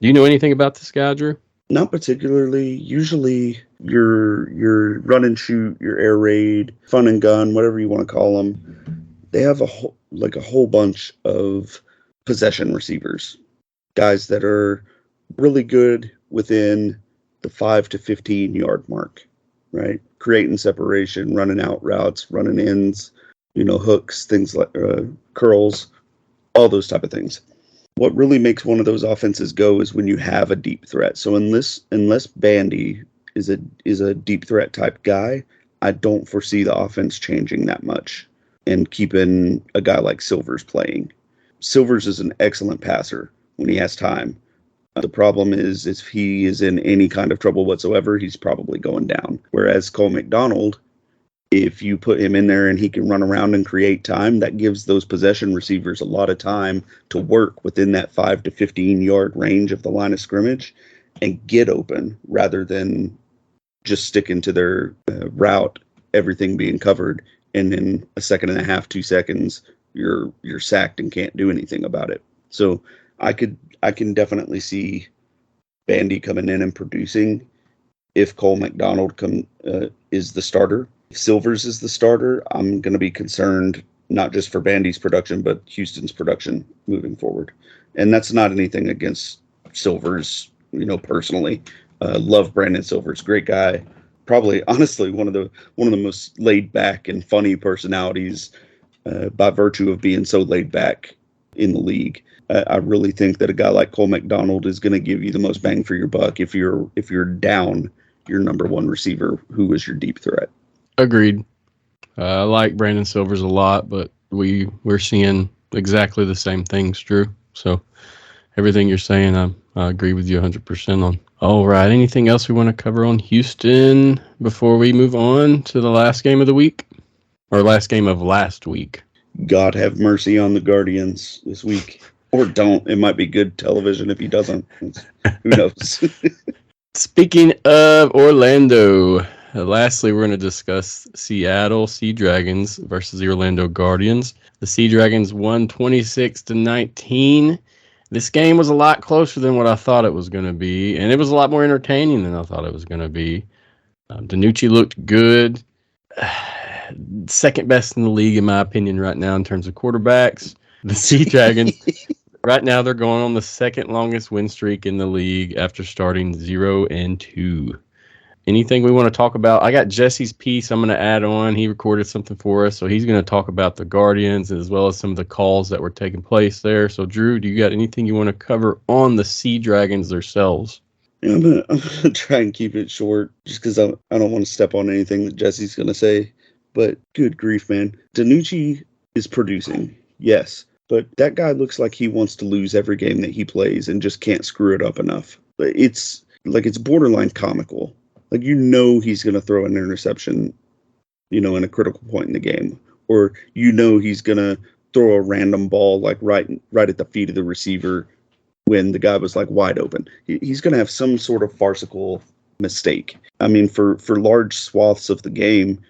Do you know anything about this guy, Drew? Not particularly. Usually your run and shoot, your air raid, fun and gun, whatever you want to call them, they have a whole bunch of possession receivers, guys that are really good within the 5 to 15 yard mark, right? Creating separation, running out routes, running ins, hooks, things like curls, all those type of things. What really makes one of those offenses go is when you have a deep threat. So unless Bandy is a deep threat type guy, I don't foresee the offense changing that much and keeping a guy like Silvers playing. Silvers is an excellent passer when he has time. The problem is if he is in any kind of trouble whatsoever, he's probably going down. Whereas Cole McDonald, if you put him in there and he can run around and create time, that gives those possession receivers a lot of time to work within that 5 to 15 yard range of the line of scrimmage and get open rather than just sticking to their route everything being covered, and in a second and a half, 2 seconds, you're sacked and can't do anything about it. So I can definitely see Bandy coming in and producing if Cole McDonald is the starter. If Silvers is the starter, I'm going to be concerned not just for Bandy's production, but Houston's production moving forward. And that's not anything against Silvers, personally. Love Brandon Silvers, great guy. Probably, honestly, one of the most laid back and funny personalities by virtue of being so laid back in the league. I really think that a guy like Cole McDonald is going to give you the most bang for your buck if you're down your number one receiver, who is your deep threat. Agreed. I like Brandon Silvers a lot, but we're seeing exactly the same things, Drew. So everything you're saying, I agree with you 100% on. All right. Anything else we want to cover on Houston before we move on to the last game of the week? Or last game of last week? God have mercy on the Guardians this week. Or don't. It might be good television if he doesn't. Who knows? Speaking of Orlando, lastly, we're going to discuss Seattle Sea Dragons versus the Orlando Guardians. The Sea Dragons won 26-19. This game was a lot closer than what I thought it was going to be, and it was a lot more entertaining than I thought it was going to be. Dany looked good. Second best in the league, in my opinion, right now in terms of quarterbacks. The Sea Dragons, right now, they're going on the second longest win streak in the league after starting 0-2. Anything we want to talk about? I got Jesse's piece I'm going to add on. He recorded something for us, so he's going to talk about the Guardians as well as some of the calls that were taking place there. So, Drew, do you got anything you want to cover on the Sea Dragons themselves? Yeah, I'm gonna try and keep it short just because I don't want to step on anything that Jesse's going to say. But good grief, man. Dany is producing, yes. But that guy looks like he wants to lose every game that he plays and just can't screw it up enough. It's borderline comical. He's going to throw an interception, in a critical point in the game. Or he's going to throw a random ball right at the feet of the receiver when the guy was wide open. He's going to have some sort of farcical mistake. I mean, for large swaths of the game,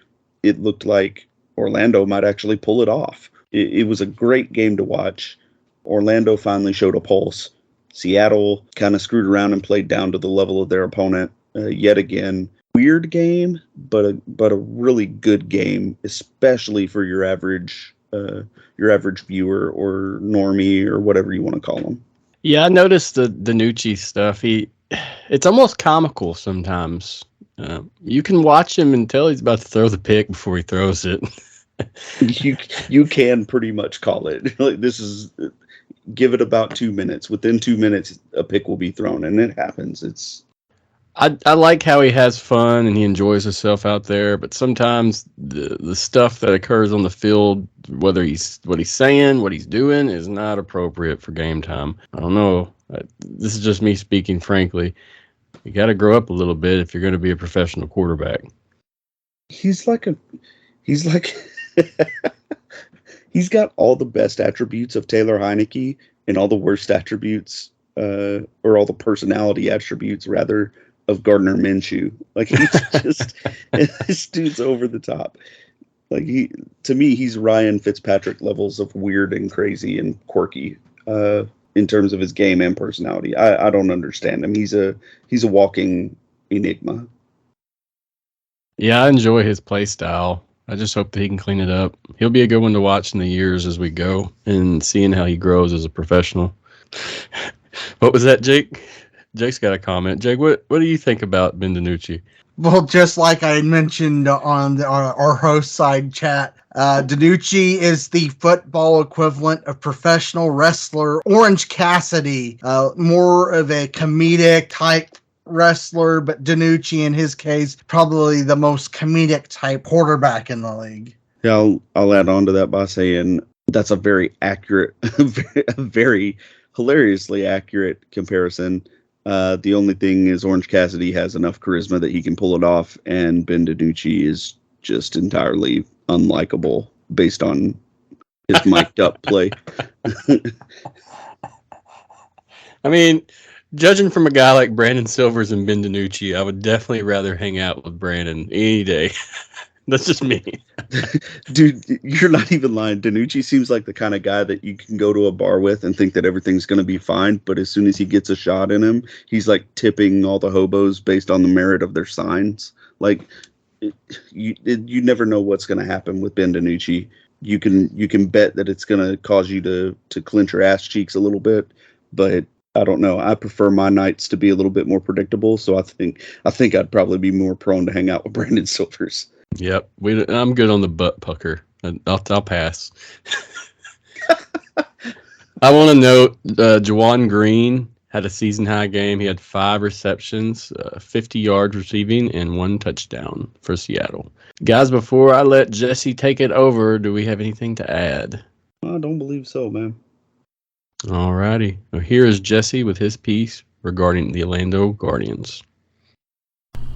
it looked like Orlando might actually pull it off. It was a great game to watch. Orlando finally showed a pulse. Seattle kind of screwed around and played down to the level of their opponent. Yet again, weird game, but a really good game, especially for your average viewer or normie or whatever you want to call them. Yeah, I noticed the Dany stuff. It's almost comical sometimes. You can watch him and tell he's about to throw the pick before he throws it. You can pretty much call it. This is, give it about 2 minutes. Within 2 minutes, a pick will be thrown, and it happens. I like how he has fun and he enjoys himself out there, but sometimes the stuff that occurs on the field, whether what he's saying, what he's doing, is not appropriate for game time. I don't know. This is just me speaking frankly. You got to grow up a little bit if you're going to be a professional quarterback. He's got all the best attributes of Taylor Heineke and all the worst attributes, or all the personality attributes, rather, of Gardner Minshew. He's just, this dude's over the top. To me, he's Ryan Fitzpatrick levels of weird and crazy and quirky, in terms of his game and personality. I don't understand him. He's a walking enigma. Yeah, I enjoy his play style. I just hope that he can clean it up. He'll be a good one to watch in the years as we go and seeing how he grows as a professional. What was that, Jake? Jake's got a comment. Jake, what do you think about Ben Dany? Well, just like I mentioned on our host side chat, Dany is the football equivalent of professional wrestler Orange Cassidy, more of a comedic type wrestler, but Dany, in his case, probably the most comedic type quarterback in the league. Yeah, I'll add on to that by saying that's a very accurate, very hilariously accurate comparison. The only thing is Orange Cassidy has enough charisma that he can pull it off, and Ben Dany is just entirely unlikable based on his mic'd up play. I mean, judging from a guy like Brandon Silvers and Ben Dany, I would definitely rather hang out with Brandon any day. That's just me. Dude, you're not even lying. Danucci seems like the kind of guy that you can go to a bar with and think that everything's going to be fine, but as soon as he gets a shot in him, he's like tipping all the hobos based on the merit of their signs. Like, you never know what's going to happen with Ben Danucci. You can bet that it's going to cause you to clench your ass cheeks a little bit, but I don't know. I prefer my nights to be a little bit more predictable, so I think I'd probably be more prone to hang out with Brandon Silvers. Yep, I'm good on the butt pucker. I'll pass. I want to note Juwan Green had a season-high game. He had 5 receptions, 50 yards receiving, and 1 touchdown for Seattle. Guys, before I let Jesse take it over, do we have anything to add? I don't believe so, man. All righty. Well, here is Jesse with his piece regarding the Orlando Guardians.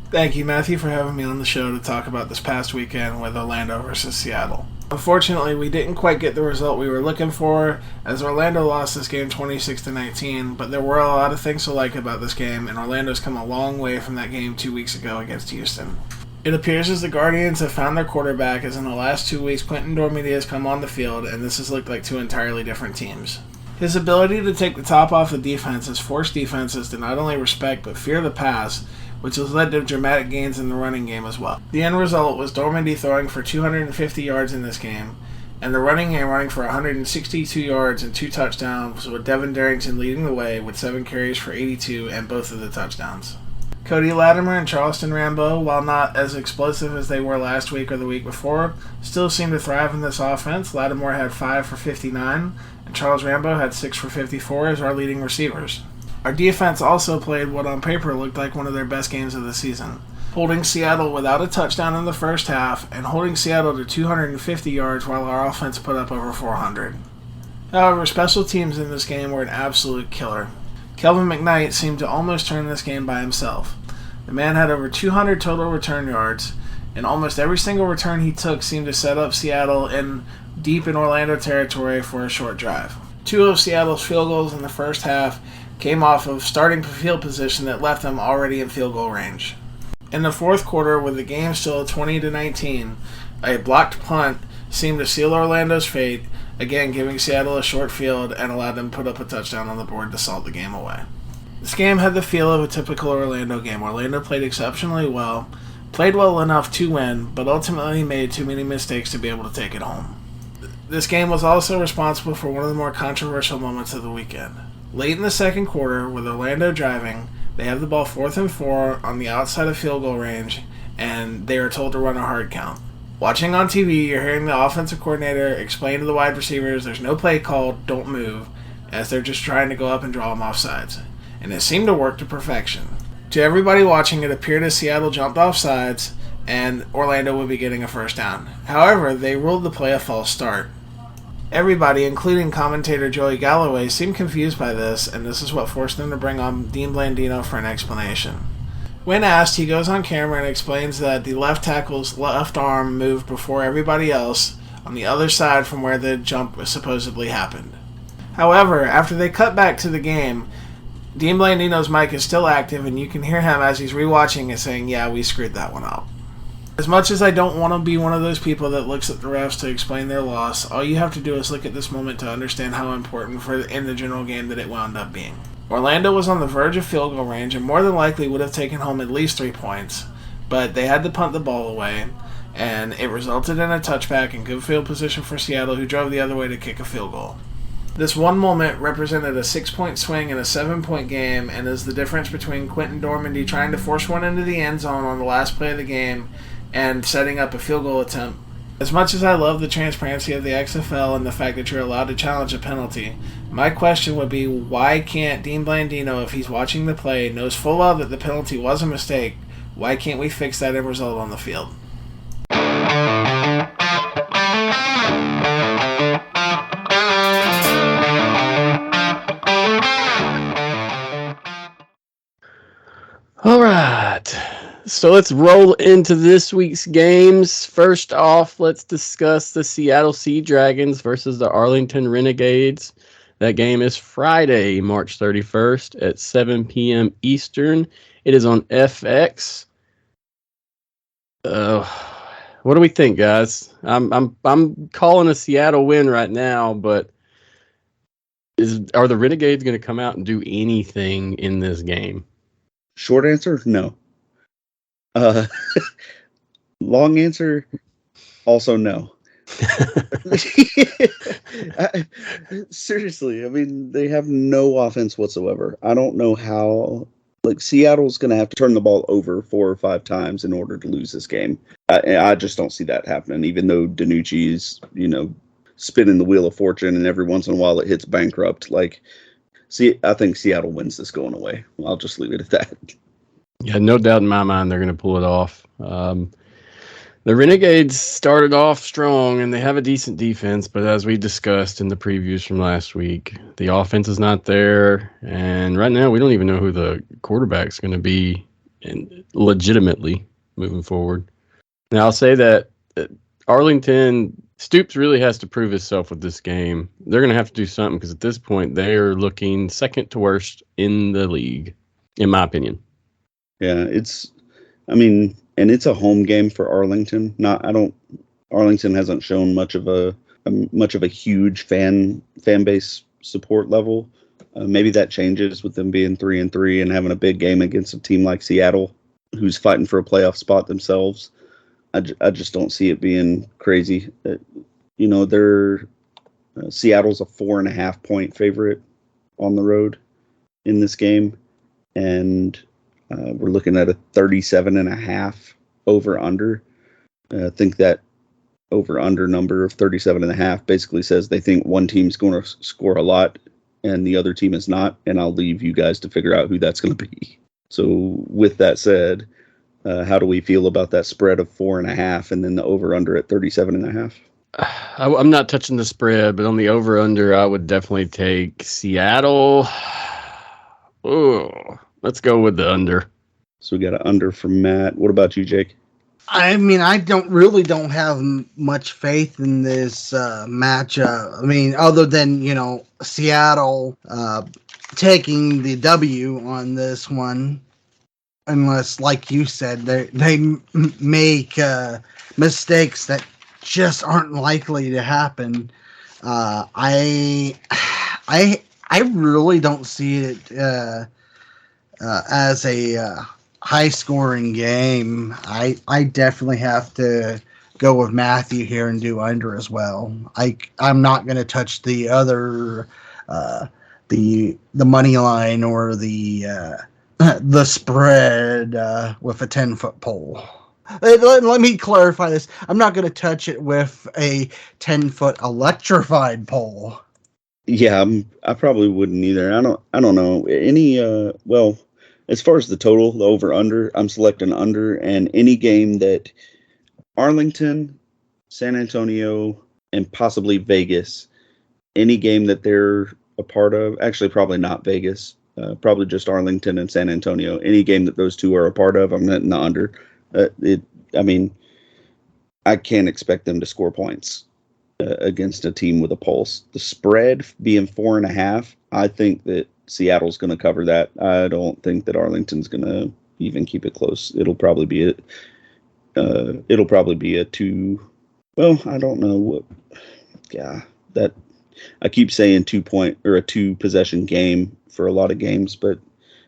Thank you, Matthew, for having me on the show to talk about this past weekend with Orlando versus Seattle. Unfortunately, we didn't quite get the result we were looking for, as Orlando lost this game 26-19, but there were a lot of things to like about this game, and Orlando's come a long way from that game 2 weeks ago against Houston. It appears as the Guardians have found their quarterback, as in the last 2 weeks Quentin Dormady has come on the field, and this has looked like 2 entirely different teams. His ability to take the top off the defense has forced defenses to not only respect but fear the pass, which has led to dramatic gains in the running game as well. The end result was Dormady throwing for 250 yards in this game, and the running game running for 162 yards and 2 touchdowns, with Devin Darrington leading the way with 7 carries for 82 and both of the touchdowns. Cody Latimer and Charleston Rambo, while not as explosive as they were last week or the week before, still seem to thrive in this offense. Lattimore had 5 for 59, and Charles Rambo had 6 for 54 as our leading receivers. Our defense also played what on paper looked like one of their best games of the season, holding Seattle without a touchdown in the first half and holding Seattle to 250 yards while our offense put up over 400. However, special teams in this game were an absolute killer. Kelvin McKnight seemed to almost turn this game by himself. The man had over 200 total return yards, and almost every single return he took seemed to set up Seattle deep in Orlando territory for a short drive. 2 of Seattle's field goals in the first half came off of starting field position that left them already in field goal range. In the fourth quarter, with the game still 20-19, a blocked punt seemed to seal Orlando's fate, again giving Seattle a short field and allowed them to put up a touchdown on the board to salt the game away. This game had the feel of a typical Orlando game. Orlando played exceptionally well, played well enough to win, but ultimately made too many mistakes to be able to take it home. This game was also responsible for one of the more controversial moments of the weekend. Late in the second quarter, with Orlando driving, they have the ball 4th and 4 on the outside of field goal range, and they are told to run a hard count. Watching on TV, you're hearing the offensive coordinator explain to the wide receivers there's no play called, don't move, as they're just trying to go up and draw them off sides. And it seemed to work to perfection. To everybody watching, it appeared as Seattle jumped off sides, and Orlando would be getting a first down. However, they ruled the play a false start. Everybody, including commentator Joey Galloway, seemed confused by this, and this is what forced them to bring on Dean Blandino for an explanation. When asked, he goes on camera and explains that the left tackle's left arm moved before everybody else on the other side from where the jump supposedly happened. However, after they cut back to the game, Dean Blandino's mic is still active, and you can hear him as he's rewatching it saying, yeah, we screwed that one up. As much as I don't want to be one of those people that looks at the refs to explain their loss, all you have to do is look at this moment to understand how important in the general game that it wound up being. Orlando was on the verge of field goal range and more than likely would have taken home at least 3 points, but they had to punt the ball away, and it resulted in a touchback and good field position for Seattle, who drove the other way to kick a field goal. This one moment represented a 6-point swing in a 7-point game and is the difference between Quentin Dormady trying to force one into the end zone on the last play of the game and setting up a field goal attempt. As much as I love the transparency of the XFL and the fact that you're allowed to challenge a penalty, my question would be, why can't Dean Blandino, if he's watching the play, knows full well that the penalty was a mistake, why can't we fix that end result on the field? All right, so let's roll into this week's games. First off, let's discuss the Seattle Sea Dragons versus the Arlington Renegades. That game is Friday, March 31st at 7 p.m. Eastern. It is on FX. What do we think, guys? I'm calling a Seattle win right now, but are the Renegades going to come out and do anything in this game? Short answer, no. Long answer, also no. Seriously, I mean, they have no offense whatsoever. I don't know how. Like, Seattle's going to have to turn the ball over 4 or 5 times in order to lose this game. I just don't see that happening, even though Danucci's, spinning the wheel of fortune, and every once in a while it hits bankrupt. Like, I think Seattle wins this going away. I'll just leave it at that. Yeah, no doubt in my mind they're going to pull it off. The Renegades started off strong, and they have a decent defense, but as we discussed in the previews from last week, the offense is not there, and right now we don't even know who the quarterback's going to be legitimately moving forward. Now, I'll say that Arlington, Stoops really has to prove himself with this game. They're going to have to do something because at this point they are looking second to worst in the league, in my opinion. Yeah, and it's a home game for Arlington. Arlington hasn't shown much of a huge fan base support level. Maybe that changes with them being 3-3 and having a big game against a team like Seattle, who's fighting for a playoff spot themselves. I just don't see it being crazy. Seattle's a 4.5 point favorite on the road in this game, and we're looking at a 37.5 over-under. I think that over-under number of 37.5 basically says they think one team's going to score a lot and the other team is not, and I'll leave you guys to figure out who that's going to be. So with that said, how do we feel about that spread of 4.5 and then the over-under at 37.5? I'm not touching the spread, but on the over-under, I would definitely take Seattle. Ooh. Let's go with the under. So we got an under from Matt. What about you, Jake? I mean, I don't have much faith in this matchup. I mean, other than, Seattle taking the W on this one, unless, like you said, they make mistakes that just aren't likely to happen. I really don't see it as a high-scoring game. I definitely have to go with Matthew here and do under as well. I'm not going to touch the other the money line or the spread with a 10-foot pole. Let me clarify this. I'm not going to touch it with a 10-foot electrified pole. Yeah, I probably wouldn't either. I don't know any. Well, as far as the total, the over under, I'm selecting under, and any game that Arlington, San Antonio, and possibly Vegas, any game that they're a part of, actually probably not Vegas, probably just Arlington and San Antonio. Any game that those two are a part of, I'm netting the under. I can't expect them to score points against a team with a pulse. The spread being 4.5, I think that Seattle's going to cover that. I don't think that Arlington's going to even keep it close. It'll probably be a 2. Well, I don't know what. Yeah, that I keep saying 2 point or a 2 possession game for a lot of games, but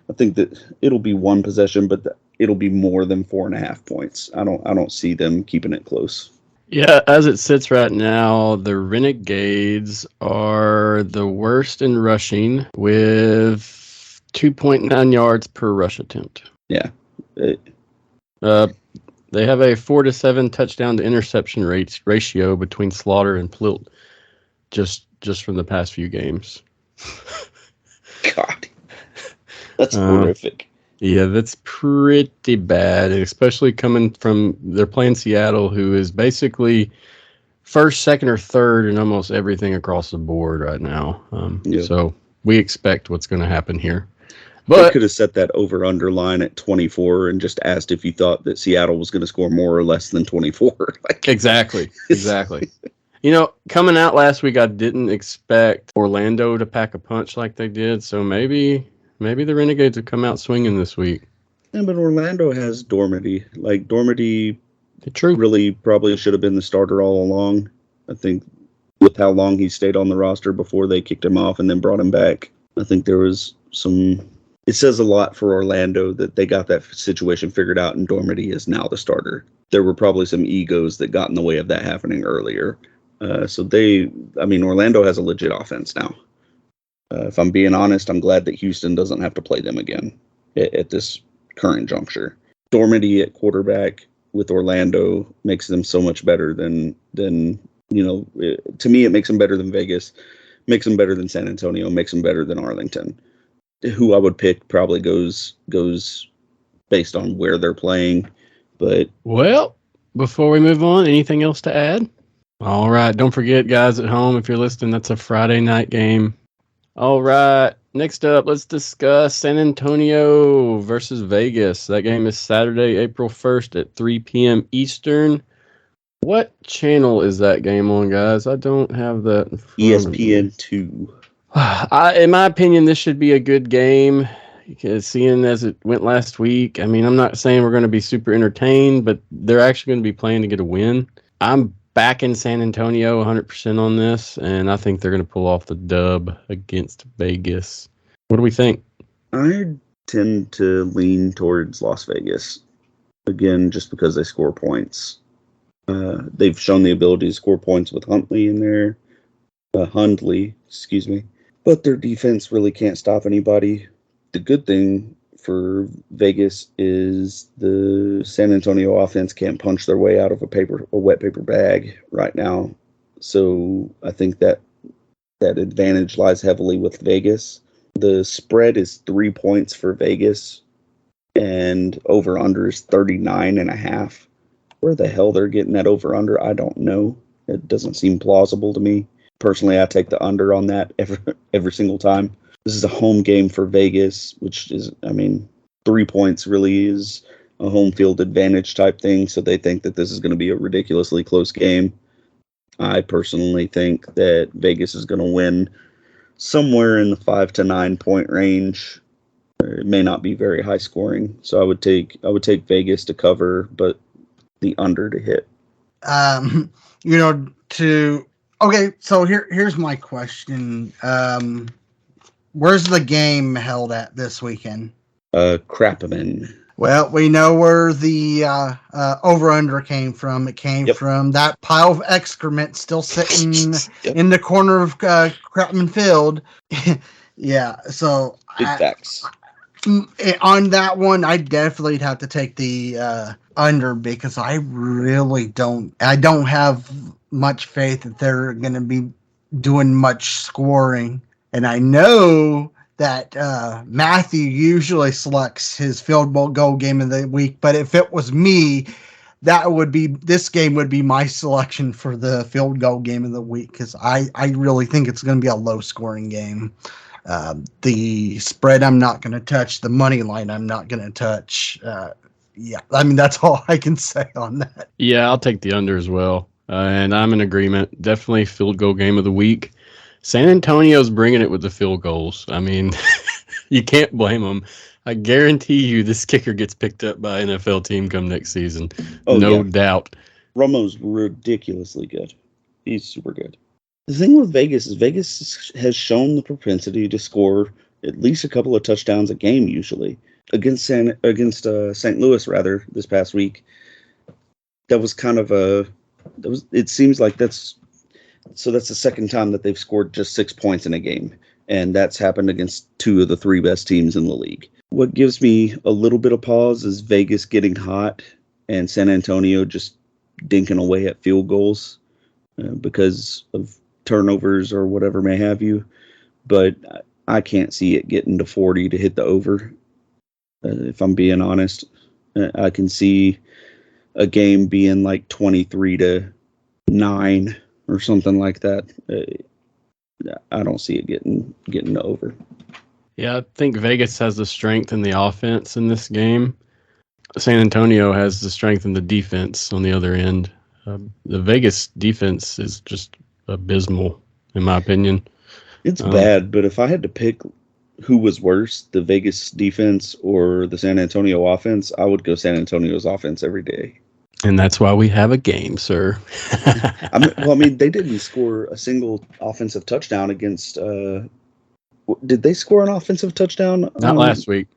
I think that it'll be 1 possession, but it'll be more than 4.5 points. I don't see them keeping it close. Yeah, as it sits right now, the Renegades are the worst in rushing with 2.9 yards per rush attempt. Yeah. They have a 4-7 touchdown to interception ratio between Slaughter and Plilt just from the past few games. God. That's horrific. Yeah, that's pretty bad, especially coming from they're playing Seattle, who is basically first, second, or third in almost everything across the board right now. So we expect what's going to happen here. But I could have set that over-under line at 24 and just asked if you thought that Seattle was going to score more or less than 24. Exactly. Coming out last week, I didn't expect Orlando to pack a punch like they did, so maybe the Renegades have come out swinging this week. Yeah, but Orlando has Dormady. Like, Dormady True. Really probably should have been the starter all along. I think with how long he stayed on the roster before they kicked him off and then brought him back, I think there was some... It says a lot for Orlando that they got that situation figured out and Dormady is now the starter. There were probably some egos that got in the way of that happening earlier. Orlando has a legit offense now. If I'm being honest, I'm glad that Houston doesn't have to play them again at this current juncture. Dormady at quarterback with Orlando makes them so much better than to me, it makes them better than Vegas, makes them better than San Antonio, makes them better than Arlington. Who I would pick probably goes based on where they're playing. But well, before we move on, anything else to add? All right. Don't forget, guys at home, if you're listening, that's a Friday night game. All right. Next up, let's discuss San Antonio versus Vegas. That game is Saturday, April 1st at 3 p.m. Eastern. What channel is that game on, guys? I don't have that. ESPN 2. In my opinion, this should be a good game. Because seeing as it went last week, I'm not saying we're going to be super entertained, but they're actually going to be playing to get a win. I'm back in San Antonio 100% on this, and I think they're going to pull off the dub against Vegas. What do we think? I tend to lean towards Las Vegas. Again, just because they score points. They've shown the ability to score points with Hundley in there. Hundley, excuse me. But their defense really can't stop anybody. The good thing for Vegas is the San Antonio offense can't punch their way out of a wet paper bag right now. So I think that advantage lies heavily with Vegas. The spread is 3 points for Vegas, and over-under is 39.5. Where the hell they're getting that over-under, I don't know. It doesn't seem plausible to me. Personally, I take the under on that every single time. This is a home game for Vegas, which is, 3 points really is a home field advantage type thing. So they think that this is going to be a ridiculously close game. I personally think that Vegas is going to win somewhere in the 5 to 9 point range. It may not be very high scoring. So I would take Vegas to cover, but the under to hit. Okay, so here's my question. Where's the game held at this weekend? Crappman. Well, we know where the over-under came from. It came from that pile of excrement still sitting in the corner of Crappman Field. Yeah, so... Big facts. On that one, I definitely have to take the under because I really don't have much faith that they're going to be doing much scoring. And I know that Matthew usually selects his field goal game of the week, but if it was me, this game would be my selection for the field goal game of the week because I really think it's going to be a low scoring game. The spread I'm not going to touch. The money line I'm not going to touch. That's all I can say on that. Yeah, I'll take the under as well. And I'm in agreement. Definitely field goal game of the week. San Antonio's bringing it with the field goals. You can't blame them. I guarantee you this kicker gets picked up by an NFL team come next season. No doubt. Romo's ridiculously good. He's super good. The thing with Vegas is Vegas has shown the propensity to score at least a couple of touchdowns a game usually. Against St. Louis this past week. That was kind of it seems like that's the second time that they've scored just 6 points in a game. And that's happened against 2 of the 3 best teams in the league. What gives me a little bit of pause is Vegas getting hot and San Antonio just dinking away at field goals because of turnovers or whatever may have you. But I can't see it getting to 40 to hit the over. If I'm being honest, I can see a game being like 23-9 or something like that. I don't see it getting to over. Yeah, I think Vegas has the strength in the offense in this game. San Antonio has the strength in the defense on the other end. The Vegas defense is just abysmal, in my opinion. It's bad, but if I had to pick who was worse, the Vegas defense or the San Antonio offense, I would go San Antonio's offense every day. And that's why we have a game, sir. They didn't score a single offensive touchdown against. Did they score an offensive touchdown? Not last week.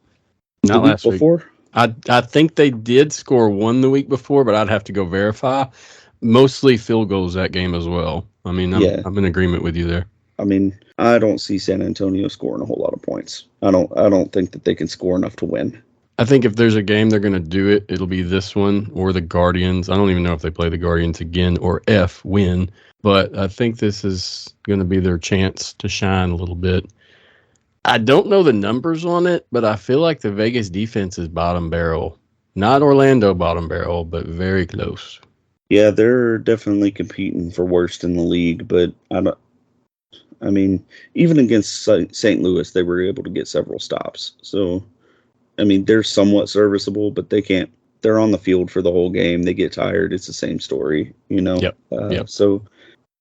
Not last week. Before? I think they did score one the week before, but I'd have to go verify. Mostly field goals that game as well. I mean, I'm in agreement with you there. I mean, I don't see San Antonio scoring a whole lot of points. I don't think that they can score enough to win. I think if there's a game they're going to do it, it'll be this one or the Guardians. I don't even know if they play the Guardians again or win, but I think this is going to be their chance to shine a little bit. I don't know the numbers on it, but I feel like the Vegas defense is bottom barrel. Not Orlando bottom barrel, but very close. Yeah, they're definitely competing for worst in the league, but even against St. Louis, they were able to get several stops. So, they're somewhat serviceable, but they can't. They're on the field for the whole game. They get tired. It's the same story, Yep. So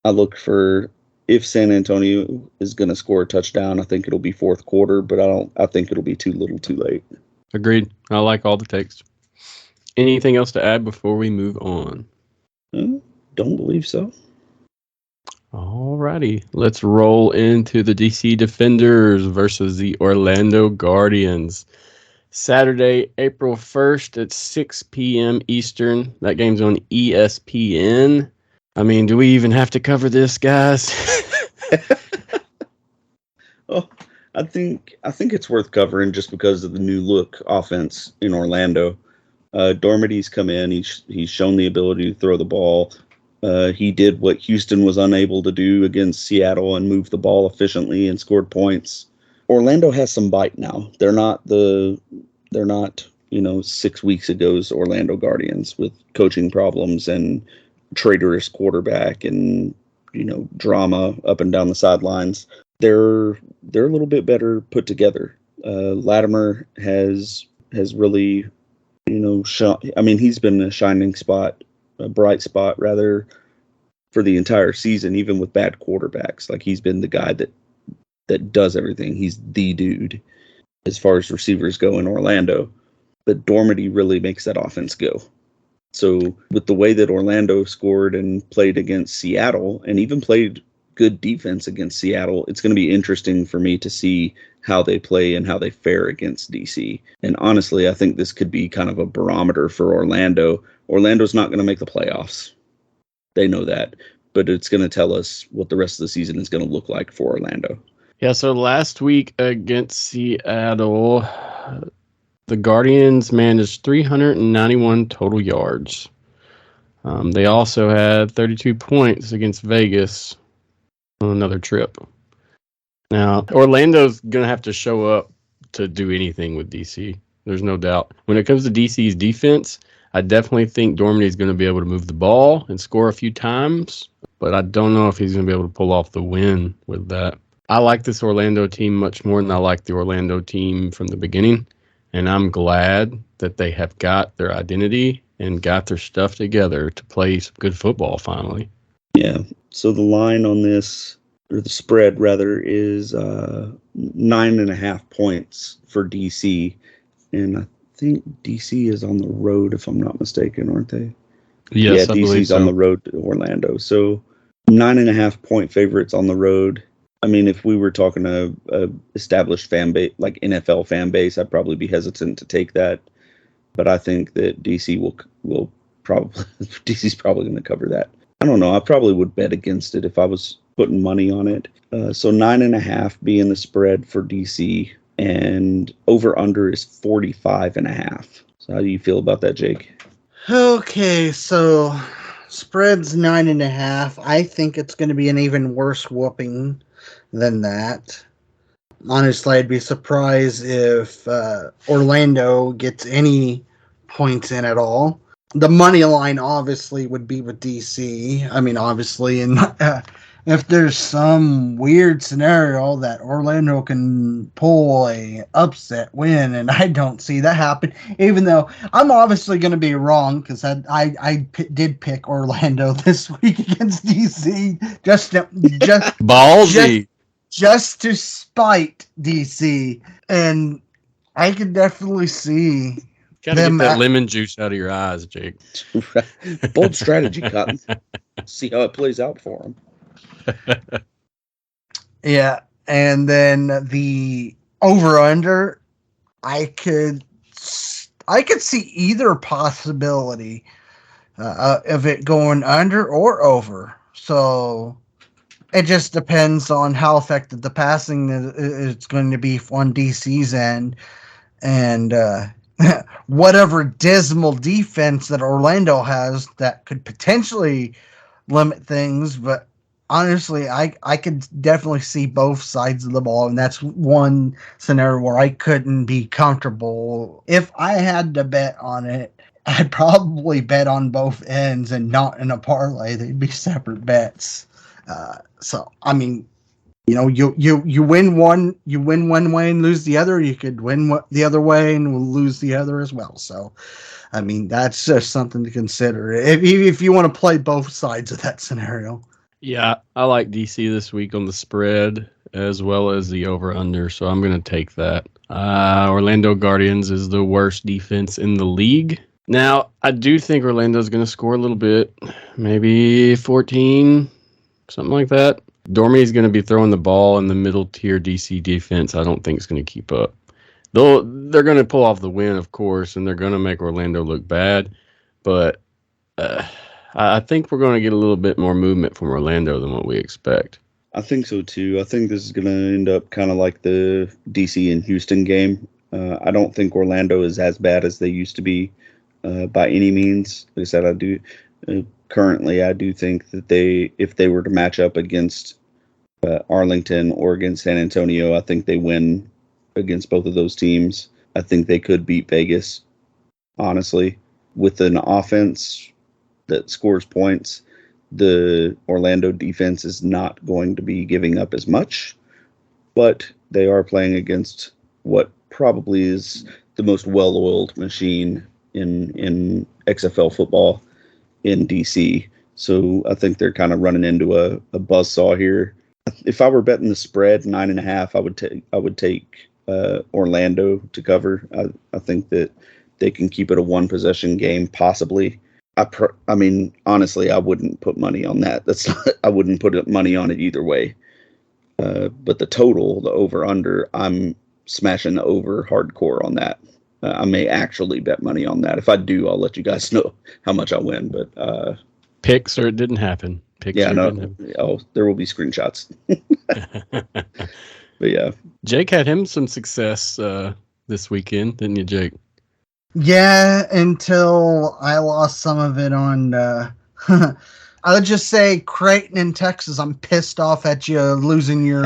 I look for, if San Antonio is going to score a touchdown, I think it'll be fourth quarter, but I think it'll be too little too late. Agreed. I like all the takes. Anything else to add before we move on? Don't believe so. All righty. Let's roll into the DC Defenders versus the Orlando Guardians. Saturday, April 1st at 6 p.m. Eastern. That game's on ESPN. Do we even have to cover this, guys? Oh, I think it's worth covering just because of the new look offense in Orlando. Dormity's come in. He's shown the ability to throw the ball. He did what Houston was unable to do against Seattle and moved the ball efficiently and scored points. Orlando has some bite now. They're not 6 weeks ago's Orlando Guardians with coaching problems and traitorous quarterback and drama up and down the sidelines. They're a little bit better put together. Latimer has really he's been a shining spot, a bright spot rather, for the entire season, even with bad quarterbacks. Like, he's been the guy that does everything. He's the dude as far as receivers go in Orlando. But Dormity really makes that offense go. So with the way that Orlando scored and played against Seattle, and even played good defense against Seattle, it's going to be interesting for me to see how they play and how they fare against DC. And honestly, I think this could be kind of a barometer for Orlando. Orlando's not going to make the playoffs. They know that. But it's going to tell us what the rest of the season is going to look like for Orlando. Yeah, so last week against Seattle, the Guardians managed 391 total yards. They also had 32 points against Vegas on another trip. Now, Orlando's going to have to show up to do anything with DC. There's no doubt. When it comes to DC's defense, I definitely think Dormity's going to be able to move the ball and score a few times, but I don't know if he's going to be able to pull off the win with that. I like this Orlando team much more than I like the Orlando team from the beginning, and I'm glad that they have got their identity and got their stuff together to play some good football finally. Yeah, so the line on this, or the spread rather, is 9.5 points for DC, and I think DC is on the road, if I'm not mistaken, aren't they? Yes, yeah, I DC's so. on the road to Orlando. So 9.5 point favorites on the road. If we were talking a established fan base, like NFL fan base, I'd probably be hesitant to take that. But I think that DC will probably DC's probably going to cover that. I don't know. I probably would bet against it if I was putting money on it. So 9.5 being the spread for DC, and over under is 45.5. So how do you feel about that, Jake? Okay, so spread's 9.5. I think it's going to be an even worse whooping than that. Honestly, I'd be surprised if Orlando gets any points in at all. The money line obviously would be with DC. Obviously, and if there's some weird scenario that Orlando can pull a upset win, and I don't see that happen, even though I'm obviously going to be wrong because I did pick Orlando this week against DC just ballsy. Just to spite DC, and I could definitely see Gotta get that lemon juice out of your eyes, Jake. Bold strategy, Cotton. See how it plays out for him. Yeah, and then the over/under, I could see either possibility of it going under or over. So it just depends on how effective the passing is going to be on DC's end, and whatever dismal defense that Orlando has that could potentially limit things. But honestly, I could definitely see both sides of the ball, and that's one scenario where I couldn't be comfortable. If I had to bet on it, I'd probably bet on both ends and not in a parlay. They'd be separate bets. So, I mean, you win one way and lose the other. You could win the other way and lose the other as well. So, I mean, that's just something to consider if you want to play both sides of that scenario. Yeah, I like DC this week on the spread as well as the over/under, so I'm going to take that. Orlando Guardians is the worst defense in the league. Now, I do think Orlando's going to score a little bit, maybe 14, something like that. Dormy's going to be throwing the ball, in the middle tier DC defense I don't think is going to keep up. They're going to pull off the win, of course, and they're going to make Orlando look bad, but I think we're going to get a little bit more movement from Orlando than what we expect. I think so, too. I think this is going to end up kind of like the DC and Houston game. I don't think Orlando is as bad as they used to be by any means. Like I said, I do currently, I do think that if they were to match up against Arlington or against San Antonio, I think they win against both of those teams. I think they could beat Vegas, honestly. With an offense that scores points, the Orlando defense is not going to be giving up as much, but they are playing against what probably is the most well-oiled machine in XFL football in DC. So I think they're kind of running into a buzzsaw here. If I were betting the spread 9.5, I would take Orlando to cover. I think that they can keep it a one possession game, possibly. I mean, honestly, I wouldn't put money on that. I wouldn't put money on it either way. But the total, the over/under, I'm smashing the over hardcore on that. I may actually bet money on that. If I do, I'll let you guys know how much I win. But picks or it didn't happen. Oh, there will be screenshots. But yeah, Jake had him some success this weekend, didn't you, Jake? Yeah, until I lost some of it on. I would just say Creighton and Texas. I'm pissed off at you losing your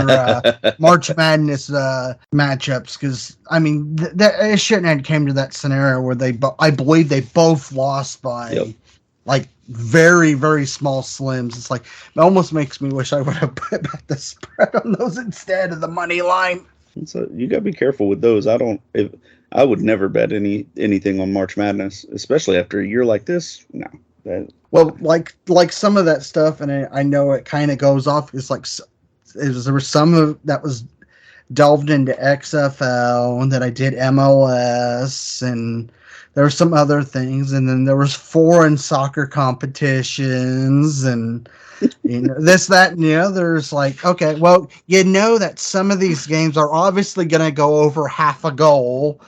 March Madness matchups because I mean it shouldn't have came to that scenario where I believe they both lost by like very, very small slims. It's like it almost makes me wish I would have put back the spread on those instead of the money line. So you gotta be careful with those. I would never bet anything on March Madness, especially after a year like this. No. Well, like some of that stuff, and I know it kind of goes off. It's like there was some of that was delved into XFL, and that I did MLS, and there were some other things, and then there was foreign soccer competitions, and this, that, and the other. It's like, okay, well, that some of these games are obviously going to go over half a goal,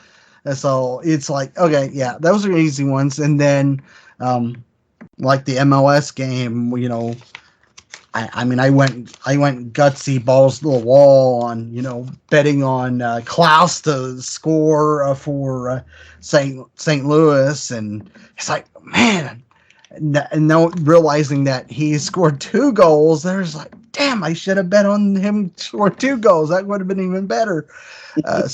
and so it's like, okay, yeah, those are easy ones, and then. Like the MLS game, I mean, I went gutsy balls to the wall on, betting on Klaus to score for St. Louis, and it's like, man, and no realizing that he scored 2 goals. There's like, damn, I should have bet on him to score 2 goals. That would have been even better. I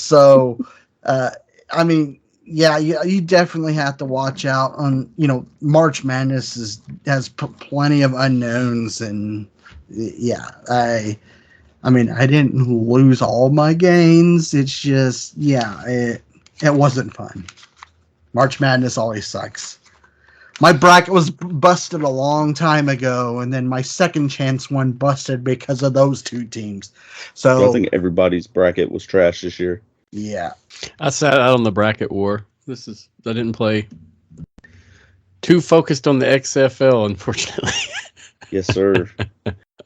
mean. Yeah, you definitely have to watch out on, March Madness has plenty of unknowns, and yeah, I mean, I didn't lose all my gains. It's just, it wasn't fun. March Madness always sucks. My bracket was busted a long time ago, and then my second chance one busted because of those 2 teams. So I think everybody's bracket was trash this year. Yeah. I sat out on the bracket war. I didn't play. Too focused on the XFL, unfortunately. Yes, sir.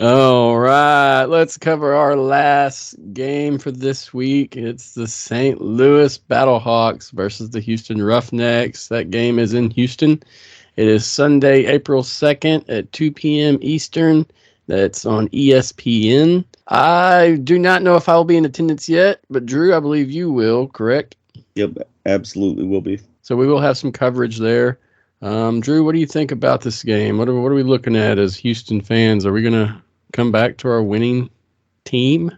All right, let's cover our last game for this week. It's the St. Louis Battlehawks versus the Houston Roughnecks. That game is in Houston. It is Sunday, April 2nd at 2 p.m. Eastern. That's on ESPN. I do not know if I will be in attendance yet, but Drew, I believe you will, correct? Yep, absolutely will be. So we will have some coverage there. Drew, what do you think about this game? What are we looking at as Houston fans? Are we going to come back to our winning team?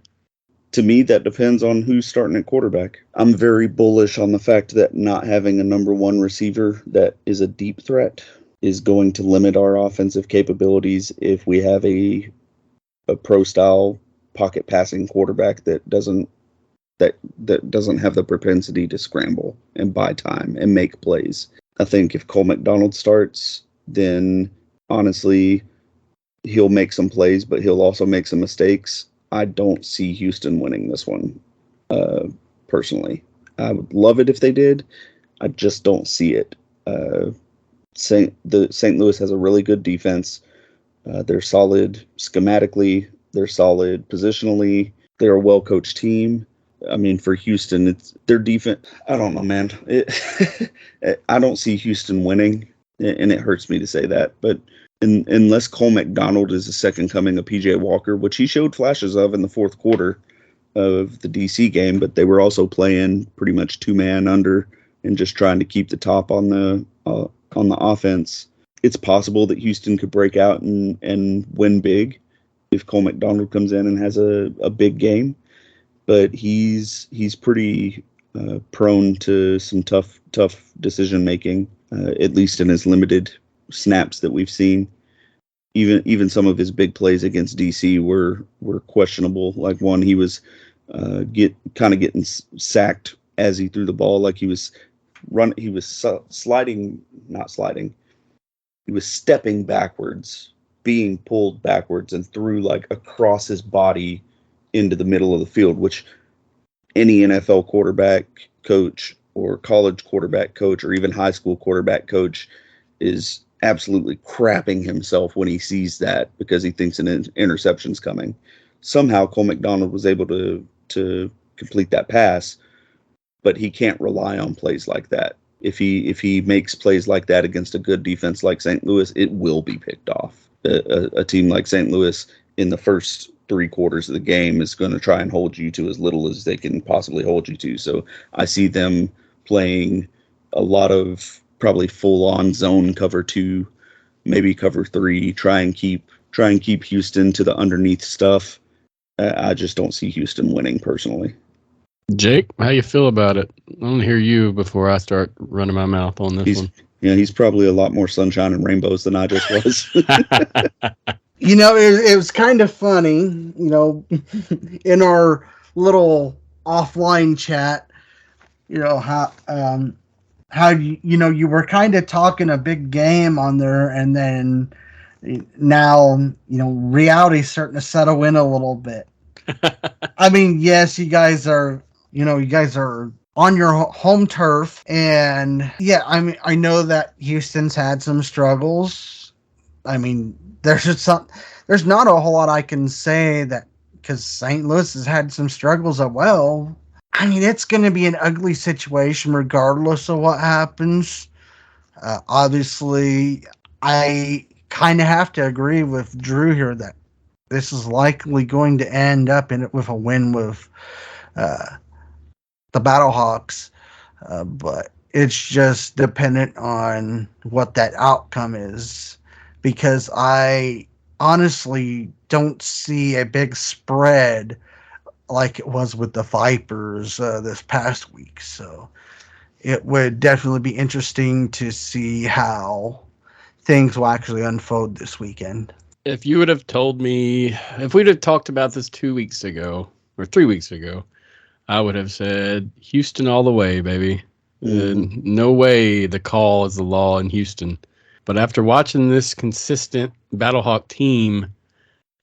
To me, that depends on who's starting at quarterback. I'm very bullish on the fact that not having a number one receiver that is a deep threat is going to limit our offensive capabilities if we have a pro-style pocket passing quarterback that doesn't have the propensity to scramble and buy time and make plays. I think if Cole McDonald starts, then honestly, he'll make some plays, but he'll also make some mistakes. I don't see Houston winning this one, personally. I would love it if they did. I just don't see it. St. Louis has a really good defense. They're solid schematically. They're solid positionally. They're a well-coached team. I mean, for Houston, it's their defense. I don't know, man. I don't see Houston winning, and it hurts me to say that. But unless Cole McDonald is the second coming of P.J. Walker, which he showed flashes of in the fourth quarter of the D.C. game, but they were also playing pretty much two-man under and just trying to keep the top on the offense. It's possible that Houston could break out and win big if Cole McDonald comes in and has a big game. But he's pretty prone to some tough decision making, at least in his limited snaps that we've seen. Even some of his big plays against DC were questionable. Like one, he was getting sacked as he threw the ball, like he was He was stepping backwards, being pulled backwards, and threw like across his body into the middle of the field, which any NFL quarterback coach or college quarterback coach or even high school quarterback coach is absolutely crapping himself when he sees that because he thinks an interception's coming. Somehow Cole McDonald was able to complete that pass, but he can't rely on plays like that. If he makes plays like that against a good defense like St. Louis, it will be picked off. A team like St. Louis in the first 3 quarters of the game is going to try and hold you to as little as they can possibly hold you to. So I see them playing a lot of probably full-on zone cover 2, maybe cover 3, try and keep Houston to the underneath stuff. I just don't see Houston winning personally. Jake, how you feel about it? I want to hear you before I start running my mouth on this one. Yeah, he's probably a lot more sunshine and rainbows than I just was. It was kind of funny, in our little offline chat, how you were kind of talking a big game on there, and then now, reality's starting to settle in a little bit. I mean, yes, you guys are on your home turf, and yeah, I mean, I know that Houston's had some struggles. I mean, there's not a whole lot I can say that because St. Louis has had some struggles as well. I mean, it's going to be an ugly situation regardless of what happens. Obviously, I kind of have to agree with Drew here that this is likely going to end up with a win with the Battlehawks, but it's just dependent on what that outcome is, because I honestly don't see a big spread like it was with the Vipers this past week. So it would definitely be interesting to see how things will actually unfold this weekend. If you would have told me, if we'd have talked about this 2 weeks ago or 3 weeks ago, I would have said Houston all the way, baby. No way the call is the law in Houston. But after watching this consistent Battlehawk team,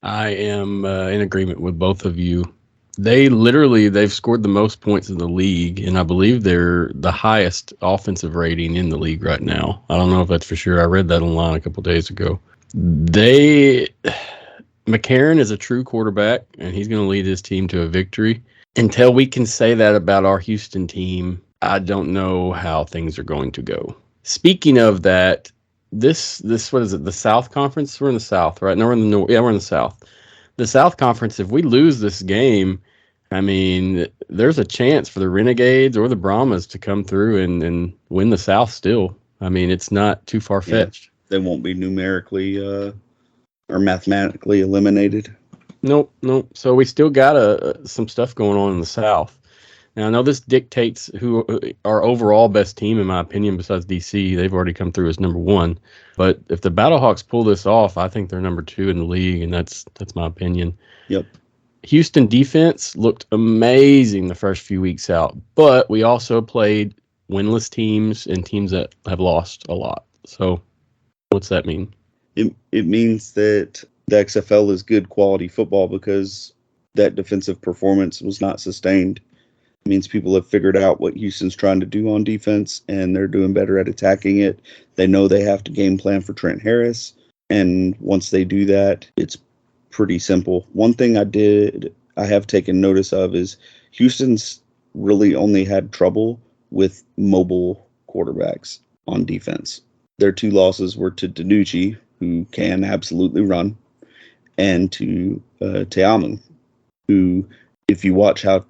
I am in agreement with both of you. They've scored the most points in the league, and I believe they're the highest offensive rating in the league right now. I don't know if that's for sure. I read that online a couple days ago. McCarron is a true quarterback, and he's going to lead his team to a victory. Until we can say that about our Houston team, I don't know how things are going to go. Speaking of that, this what is it? The South Conference? We're in the South, right? No, we're in the North. Yeah, we're in the South. The South Conference, if we lose this game, I mean, there's a chance for the Renegades or the Brahmas to come through and win the South still. I mean, it's not too far-fetched. Yeah, they won't be numerically or mathematically eliminated. Nope. So we still got some stuff going on in the South. Now, I know this dictates who our overall best team, in my opinion, besides DC. They've already come through as number one. But if the Battlehawks pull this off, I think they're number two in the league, and that's my opinion. Yep. Houston defense looked amazing the first few weeks out, but we also played winless teams and teams that have lost a lot. So what's that mean? It means that the XFL is good quality football because that defensive performance was not sustained. It means people have figured out what Houston's trying to do on defense, and they're doing better at attacking it. They know they have to game plan for Trent Harris, and once they do that, it's pretty simple. One thing I have taken notice of is Houston's really only had trouble with mobile quarterbacks on defense. Their two losses were to Dany, who can absolutely run, and to Teamu, who, if you watch how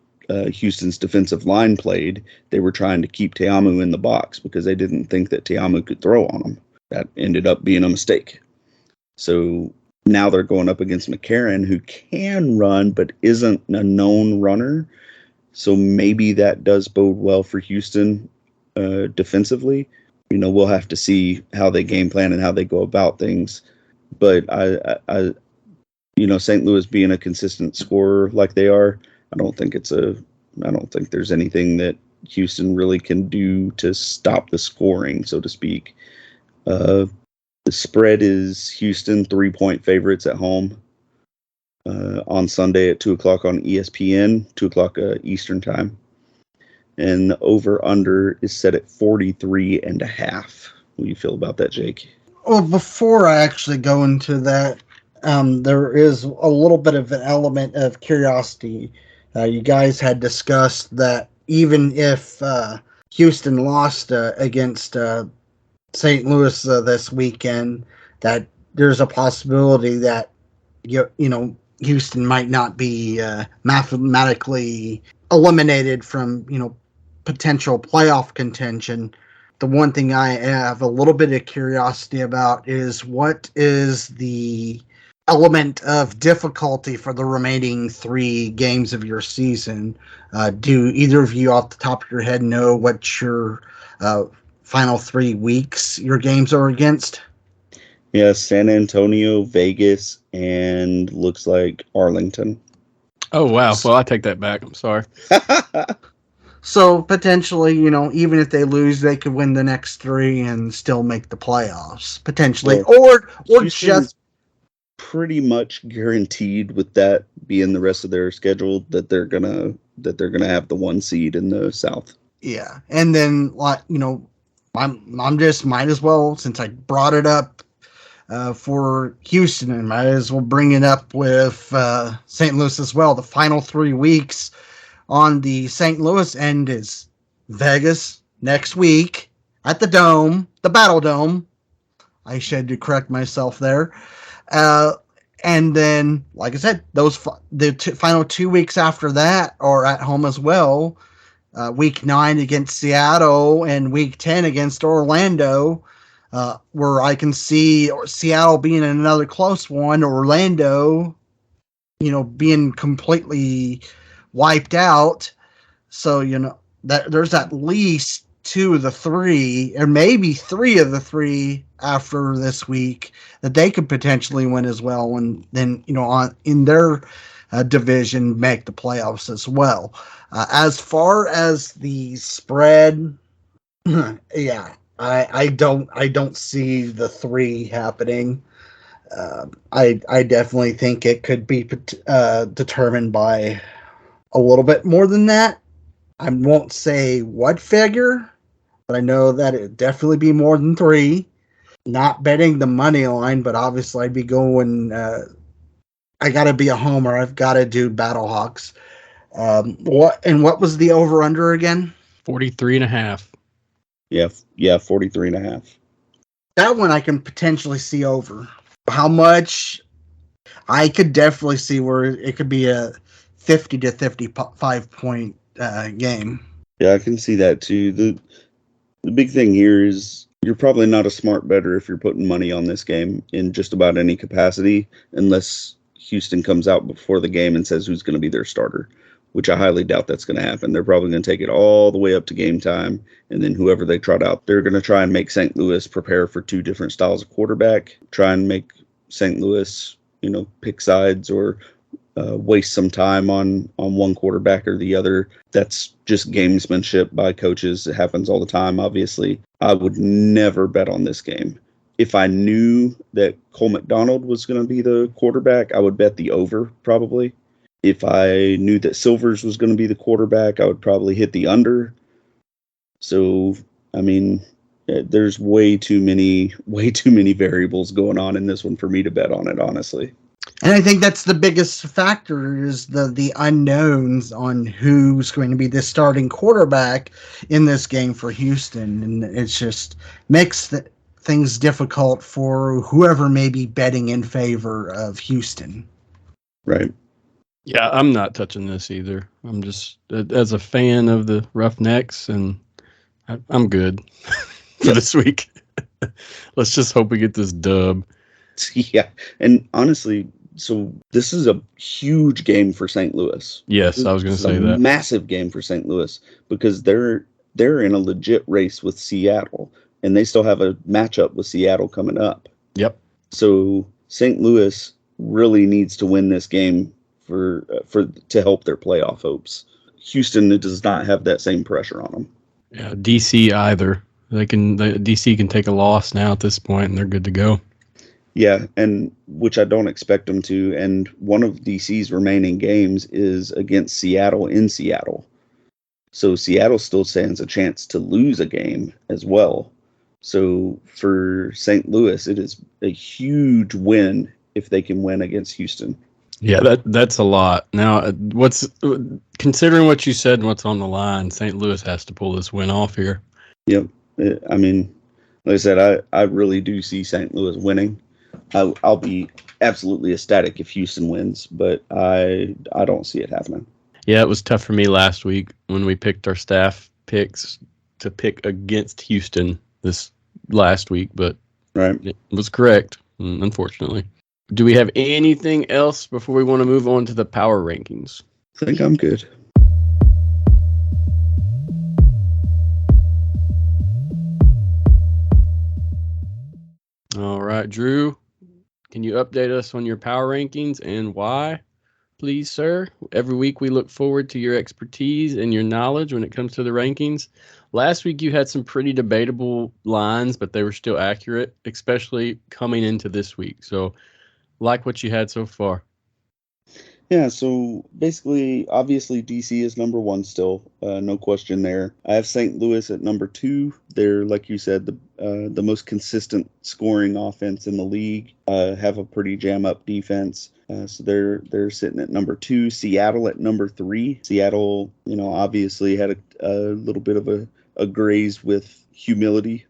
Houston's defensive line played, they were trying to keep Teamu in the box because they didn't think that Teamu could throw on them. That ended up being a mistake. So now they're going up against McCarron, who can run but isn't a known runner. So maybe that does bode well for Houston defensively. You know, we'll have to see how they game plan and how they go about things. But I St. Louis being a consistent scorer like they are, I don't think there's anything that Houston really can do to stop the scoring, so to speak. The spread is Houston 3-point favorites at home on Sunday at 2:00 on ESPN, 2:00 Eastern time. And the over-under is set at 43.5. What do you feel about that, Jake? Well, before I actually go into that, there is a little bit of an element of curiosity. You guys had discussed that even if Houston lost against St. Louis this weekend, that there's a possibility that Houston might not be mathematically eliminated from potential playoff contention. The one thing I have a little bit of curiosity about is what is the element of difficulty for the remaining 3 games of your season. Do either of you off the top of your head know what your final 3 weeks your games are against? Yeah, San Antonio, Vegas, and looks like Arlington. Oh, wow. Well, I take that back. I'm sorry. So potentially, even if they lose, they could win the next 3 and still make the playoffs, potentially. Or just pretty much guaranteed with that being the rest of their schedule that they're gonna have the 1 seed in the South. Yeah, and then I'm just might as well, since I brought it up for Houston, and might as well bring it up with St. Louis as well. The final 3 weeks on the St. Louis end is Vegas next week at the Dome, the Battle Dome. I should correct myself there. And then, like I said, the final 2 weeks after that are at home as well. Week 9 against Seattle and Week 10 against Orlando, where I can see Seattle being another close one, Orlando, being completely wiped out. So, that there's at least 2 of the 3, or maybe 3 of the 3 after this week that they could potentially win as well, and then in their division make the playoffs as well. As far as the spread, yeah, I don't see the 3 happening. I definitely think it could be determined by a little bit more than that. I won't say what figure, but I know that it'd definitely be more than 3. Not betting the money line, but obviously I'd be going. I got to be a homer. I've got to do Battlehawks. What was the over under again? 43.5. Yeah, 43.5. That one I can potentially see over. How much? I could definitely see where it could be a 50 to 55 point game. Yeah, I can see that too. The big thing here is you're probably not a smart bettor if you're putting money on this game in just about any capacity, unless Houston comes out before the game and says who's going to be their starter, which I highly doubt that's going to happen. They're probably going to take it all the way up to game time, and then whoever they trot out, they're going to try and make St. Louis prepare for 2 different styles of quarterback, try and make St. Louis, pick sides or waste some time on one quarterback or the other. That's just gamesmanship by coaches. It happens all the time, obviously. I would never bet on this game. If I knew that Cole McDonald was going to be the quarterback, I would bet the over probably. If I knew that Silvers was going to be the quarterback, I would probably hit the under. So, I mean, there's way too many variables going on in this one for me to bet on it, honestly. And I think that's the biggest factor is the unknowns on who's going to be the starting quarterback in this game for Houston. And it's just makes things difficult for whoever may be betting in favor of Houston. Right. Yeah, I'm not touching this either. I'm just, as a fan of the Roughnecks, and I'm good for this week. Let's just hope we get this dub. Yeah, and honestly, so this is a huge game for St. Louis. Yes, I was going to say that. Massive game for St. Louis because they're in a legit race with Seattle, and they still have a matchup with Seattle coming up. Yep. So St. Louis really needs to win this game for to help their playoff hopes. Houston does not have that same pressure on them. Yeah, DC either. DC can take a loss now at this point, and they're good to go. Yeah, and which I don't expect them to. And one of DC's remaining games is against Seattle in Seattle. So Seattle still stands a chance to lose a game as well. So for St. Louis, it is a huge win if they can win against Houston. Yeah, that's a lot. Now, considering what you said and what's on the line, St. Louis has to pull this win off here. Yep. I mean, like I said, I really do see St. Louis winning. I'll be absolutely ecstatic if Houston wins, but I don't see it happening. Yeah, it was tough for me last week when we picked our staff picks to pick against Houston this last week, but right. It was correct, unfortunately. Do we have anything else before we want to move on to the power rankings? I think I'm good. All right, Drew, can you update us on your power rankings and why, please, sir? Every week we look forward to your expertise and your knowledge when it comes to the rankings. Last week you had some pretty debatable lines, but they were still accurate, especially coming into this week. So, like what you had so far. Yeah, so basically, obviously, DC is number 1 still, no question there. I have St. Louis at number 2. They're, like you said, the most consistent scoring offense in the league. Have a pretty jam-up defense, so they're sitting at number 2. Seattle at number 3. Seattle, obviously had a little bit of a graze with humility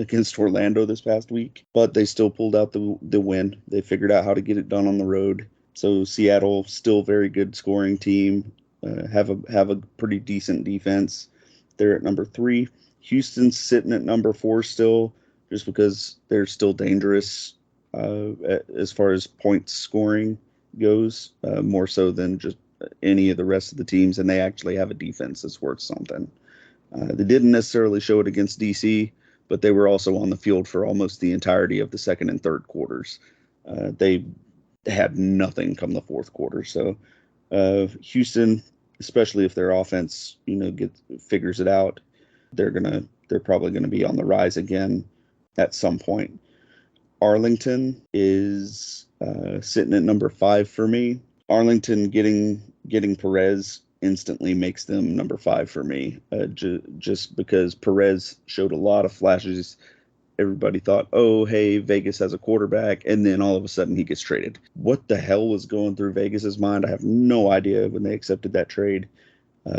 against Orlando this past week, but they still pulled out the win. They figured out how to get it done on the road. So Seattle, still very good scoring team, have a pretty decent defense. They're at number 3. Houston's sitting at number 4 still, just because they're still dangerous as far as points scoring goes, more so than just any of the rest of the teams, and they actually have a defense that's worth something. They didn't necessarily show it against DC, but they were also on the field for almost the entirety of the second and third quarters. They had nothing come the fourth quarter. So Houston, especially if their offense, figures it out, they're probably gonna be on the rise again at some point. Arlington is sitting at number 5 for me. Arlington getting Perez instantly makes them number 5 for me. Just because Perez showed a lot of flashes. Everybody thought, oh, hey, Vegas has a quarterback, and then all of a sudden he gets traded. What the hell was going through Vegas's mind? I have no idea when they accepted that trade.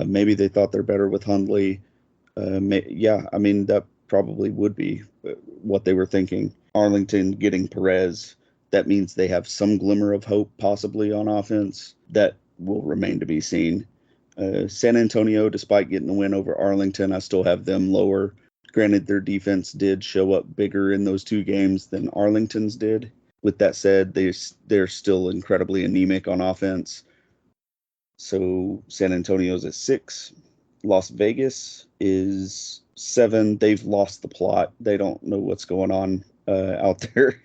Maybe they thought they're better with Hundley. That probably would be what they were thinking. Arlington getting Perez, that means they have some glimmer of hope possibly on offense. That will remain to be seen. San Antonio, despite getting the win over Arlington, I still have them lower. Granted, their defense did show up bigger in those 2 games than Arlington's did. With that said, they're still incredibly anemic on offense. So San Antonio's at 6. Las Vegas is 7. They've lost the plot. They don't know what's going on out there.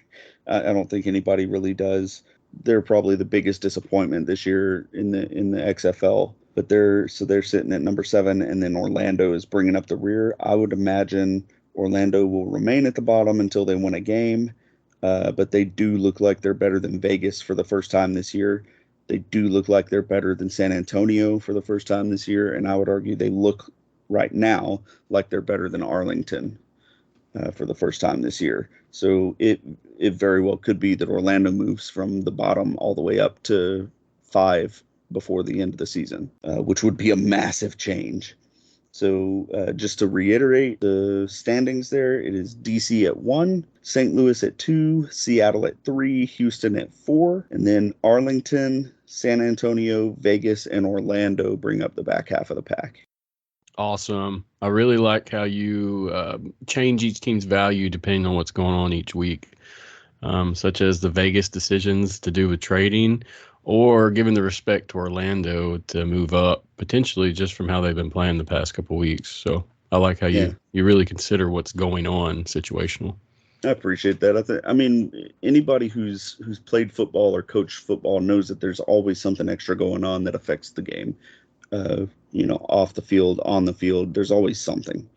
I don't think anybody really does. They're probably the biggest disappointment this year in the XFL. But they're sitting at number 7, and then Orlando is bringing up the rear. I would imagine Orlando will remain at the bottom until they win a game. But they do look like they're better than Vegas for the first time this year. They do look like they're better than San Antonio for the first time this year, and I would argue they look right now like they're better than Arlington for the first time this year. So it very well could be that Orlando moves from the bottom all the way up to 5 before the end of the season, which would be a massive change. So just to reiterate the standings there, it is DC at 1, St. Louis at 2, Seattle at 3, Houston at 4, and then Arlington, San Antonio, Vegas, and Orlando bring up the back half of the pack. Awesome. I really like how you change each team's value depending on what's going on each week, such as the Vegas decisions to do with trading, or giving the respect to Orlando to move up, potentially just from how they've been playing the past couple of weeks. So I like how you really consider what's going on situational. I appreciate that. Anybody who's played football or coached football knows that there's always something extra going on that affects the game. Off the field, on the field, there's always something.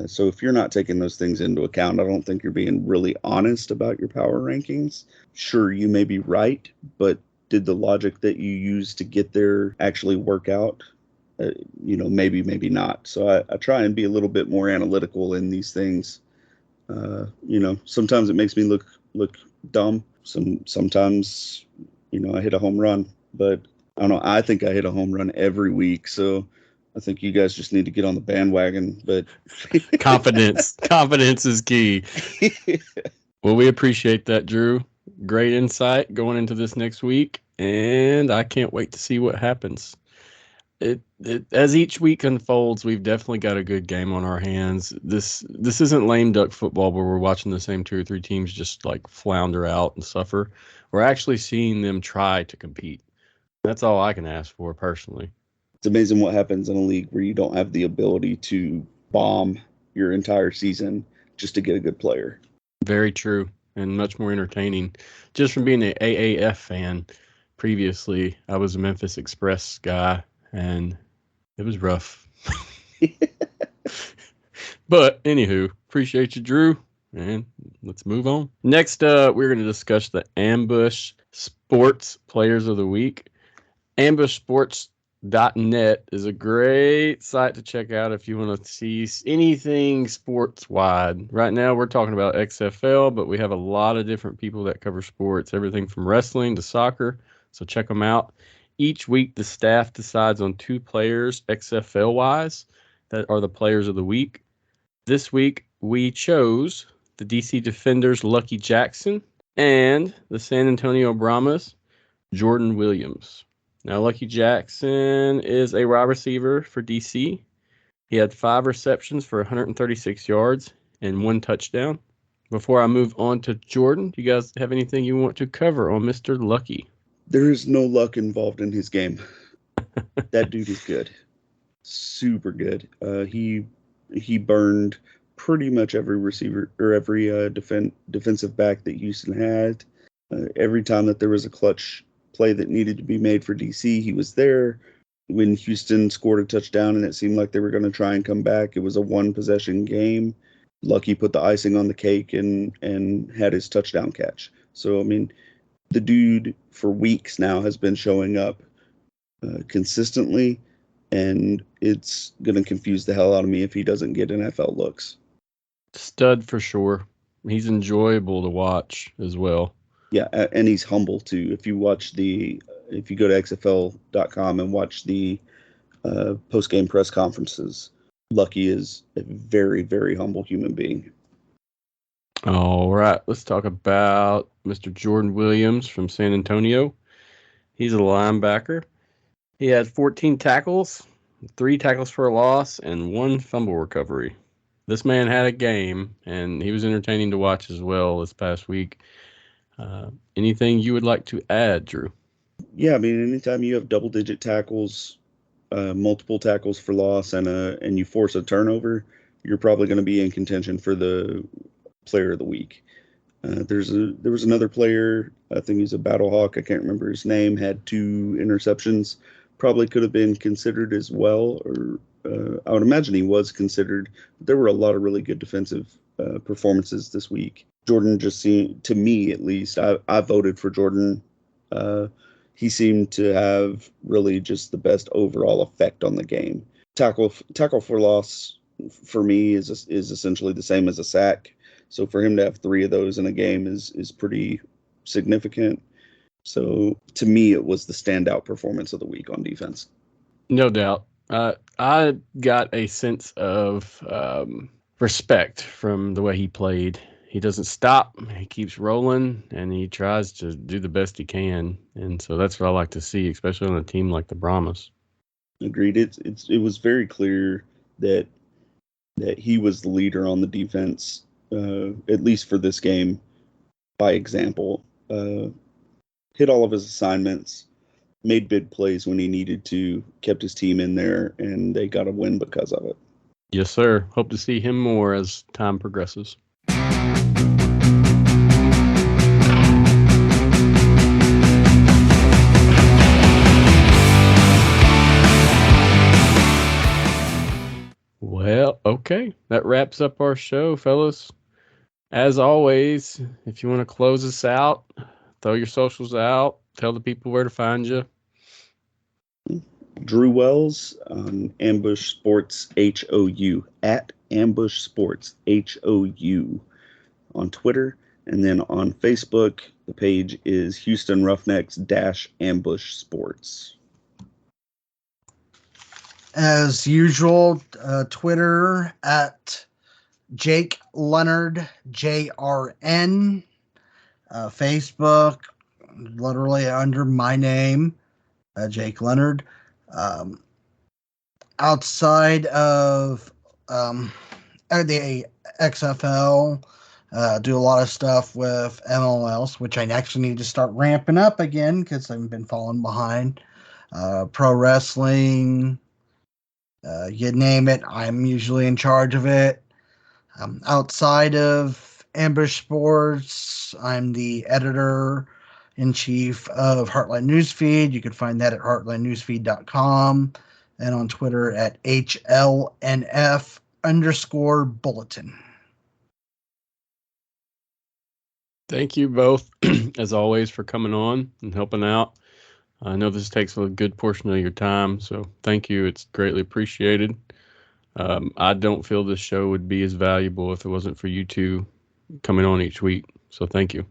So if you're not taking those things into account, I don't think you're being really honest about your power rankings. Sure, you may be right, but did the logic that you use to get there actually work out? Maybe not. So I try and be a little bit more analytical in these things. Sometimes it makes me look dumb. Sometimes, I hit a home run, but I don't know. I think I hit a home run every week. So I think you guys just need to get on the bandwagon, but confidence is key. Well, we appreciate that, Drew. Great insight going into this next week, and I can't wait to see what happens. As each week unfolds, we've definitely got a good game on our hands. This isn't lame duck football where we're watching the same 2 or 3 teams just like flounder out and suffer. We're actually seeing them try to compete. That's all I can ask for personally. It's amazing what happens in a league where you don't have the ability to bomb your entire season just to get a good player. Very true, and much more entertaining. Just from being an AAF fan previously, I was a Memphis Express guy, and it was rough. But anywho, appreciate you, Drew, and let's move on. Next up, we're going to discuss the Ambush Sports Players of the Week. AmbushSports.net is a great site to check out if you want to see anything sports-wide. Right now, we're talking about XFL, but we have a lot of different people that cover sports, everything from wrestling to soccer, so check them out. Each week, the staff decides on 2 players, XFL-wise, that are the players of the week. This week, we chose the DC Defenders' Lucky Jackson and the San Antonio Brahmas' Jordan Williams. Now, Lucky Jackson is a wide receiver for DC. He had 5 receptions for 136 yards and 1 touchdown. Before I move on to Jordan, do you guys have anything you want to cover on Mr. Lucky? There is no luck involved in his game. That dude is good. Super good. He burned pretty much every receiver or every defensive back that Houston had. Every time that there was a clutch play that needed to be made for DC, he was there. When Houston scored a touchdown and it seemed like they were going to try and come back, it was a 1-possession game. Lucky put the icing on the cake and had his touchdown catch. So, the dude for weeks now has been showing up consistently. and it's going to confuse the hell out of me if he doesn't get NFL looks. Stud for sure. He's enjoyable to watch as well. Yeah, and he's humble too. If you go to XFL.com and watch the post-game press conferences, Lucky is a very, very humble human being. All right, let's talk about Mr. Jordan Williams from San Antonio. He's a linebacker. He had 14 tackles, 3 tackles for a loss, and 1 fumble recovery. This man had a game, and he was entertaining to watch as well this past week. Anything you would like to add, Drew? Yeah, I mean, anytime you have double-digit tackles, multiple tackles for loss, and you force a turnover, you're probably going to be in contention for the player of the week. There was another player, I think he's a Battlehawk, I can't remember his name, had 2 interceptions, probably could have been considered as well, or I would imagine he was considered. But there were a lot of really good defensive performances this week. Jordan just seemed, to me at least, I voted for Jordan. He seemed to have really just the best overall effect on the game. Tackle for loss for me is essentially the same as a sack. So for him to have 3 of those in a game is pretty significant. So to me, it was the standout performance of the week on defense. No doubt. I got a sense of respect from the way he played. He doesn't stop. He keeps rolling, and he tries to do the best he can. And so that's what I like to see, especially on a team like the Brahmas. Agreed. It was very clear that he was the leader on the defense, at least for this game, by example. Hit all of his assignments, made big plays when he needed to, kept his team in there, and they got a win because of it. Yes, sir. Hope to see him more as time progresses. Well, okay. That wraps up our show, fellas. As always, if you want to close us out, throw your socials out, tell the people where to find you. Drew Wells on Ambush Sports HOU, at Ambush Sports HOU on Twitter. And then on Facebook, the page is Houston Roughnecks -Ambush Sports. As usual, Twitter at Jake Leonard JRN. Facebook, literally under my name, Jake Leonard. Outside of the XFL, do a lot of stuff with MLS, which I actually need to start ramping up again because I've been falling behind. Pro wrestling, you name it, I'm usually in charge of it. Outside of Ambush Sports, I'm the editor-in-chief of Heartland Newsfeed. You can find that at heartlandnewsfeed.com and on Twitter at HLNF_bulletin. Thank you both, as always, for coming on and helping out. I know this takes a good portion of your time, so thank you. It's greatly appreciated. I don't feel this show would be as valuable if it wasn't for you two coming on each week. So thank you.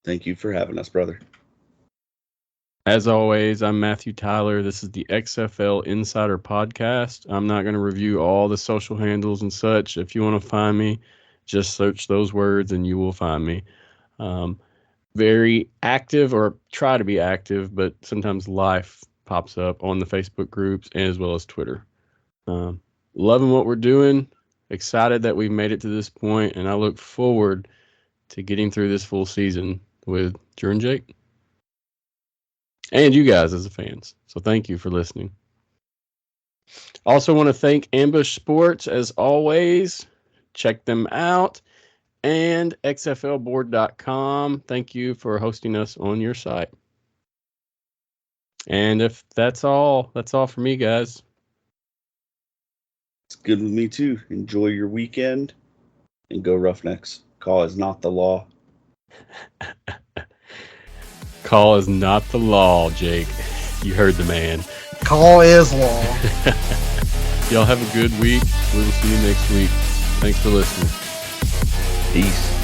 Thank you for having us, brother. As always, I'm Matthew Tyler. This is the XFL Insider Podcast. I'm not going to review all the social handles and such. If you want to find me, just search those words and you will find me. Very active, or try to be active, but sometimes life pops up on the Facebook groups as well as Twitter. Loving what we're doing. Excited that we've made it to this point, and I look forward to getting through this full season with Drew and Jake. And you guys as the fans. So thank you for listening. Also want to thank Ambush Sports as always. Check them out. And XFLboard.com. Thank you for hosting us on your site. And if that's all for me, guys. It's good with me too. Enjoy your weekend and go Roughnecks. Call is not the law. Call is not the law, Jake. You heard the man. Call is law. Y'all have a good week. We will see you next week. Thanks for listening. Peace.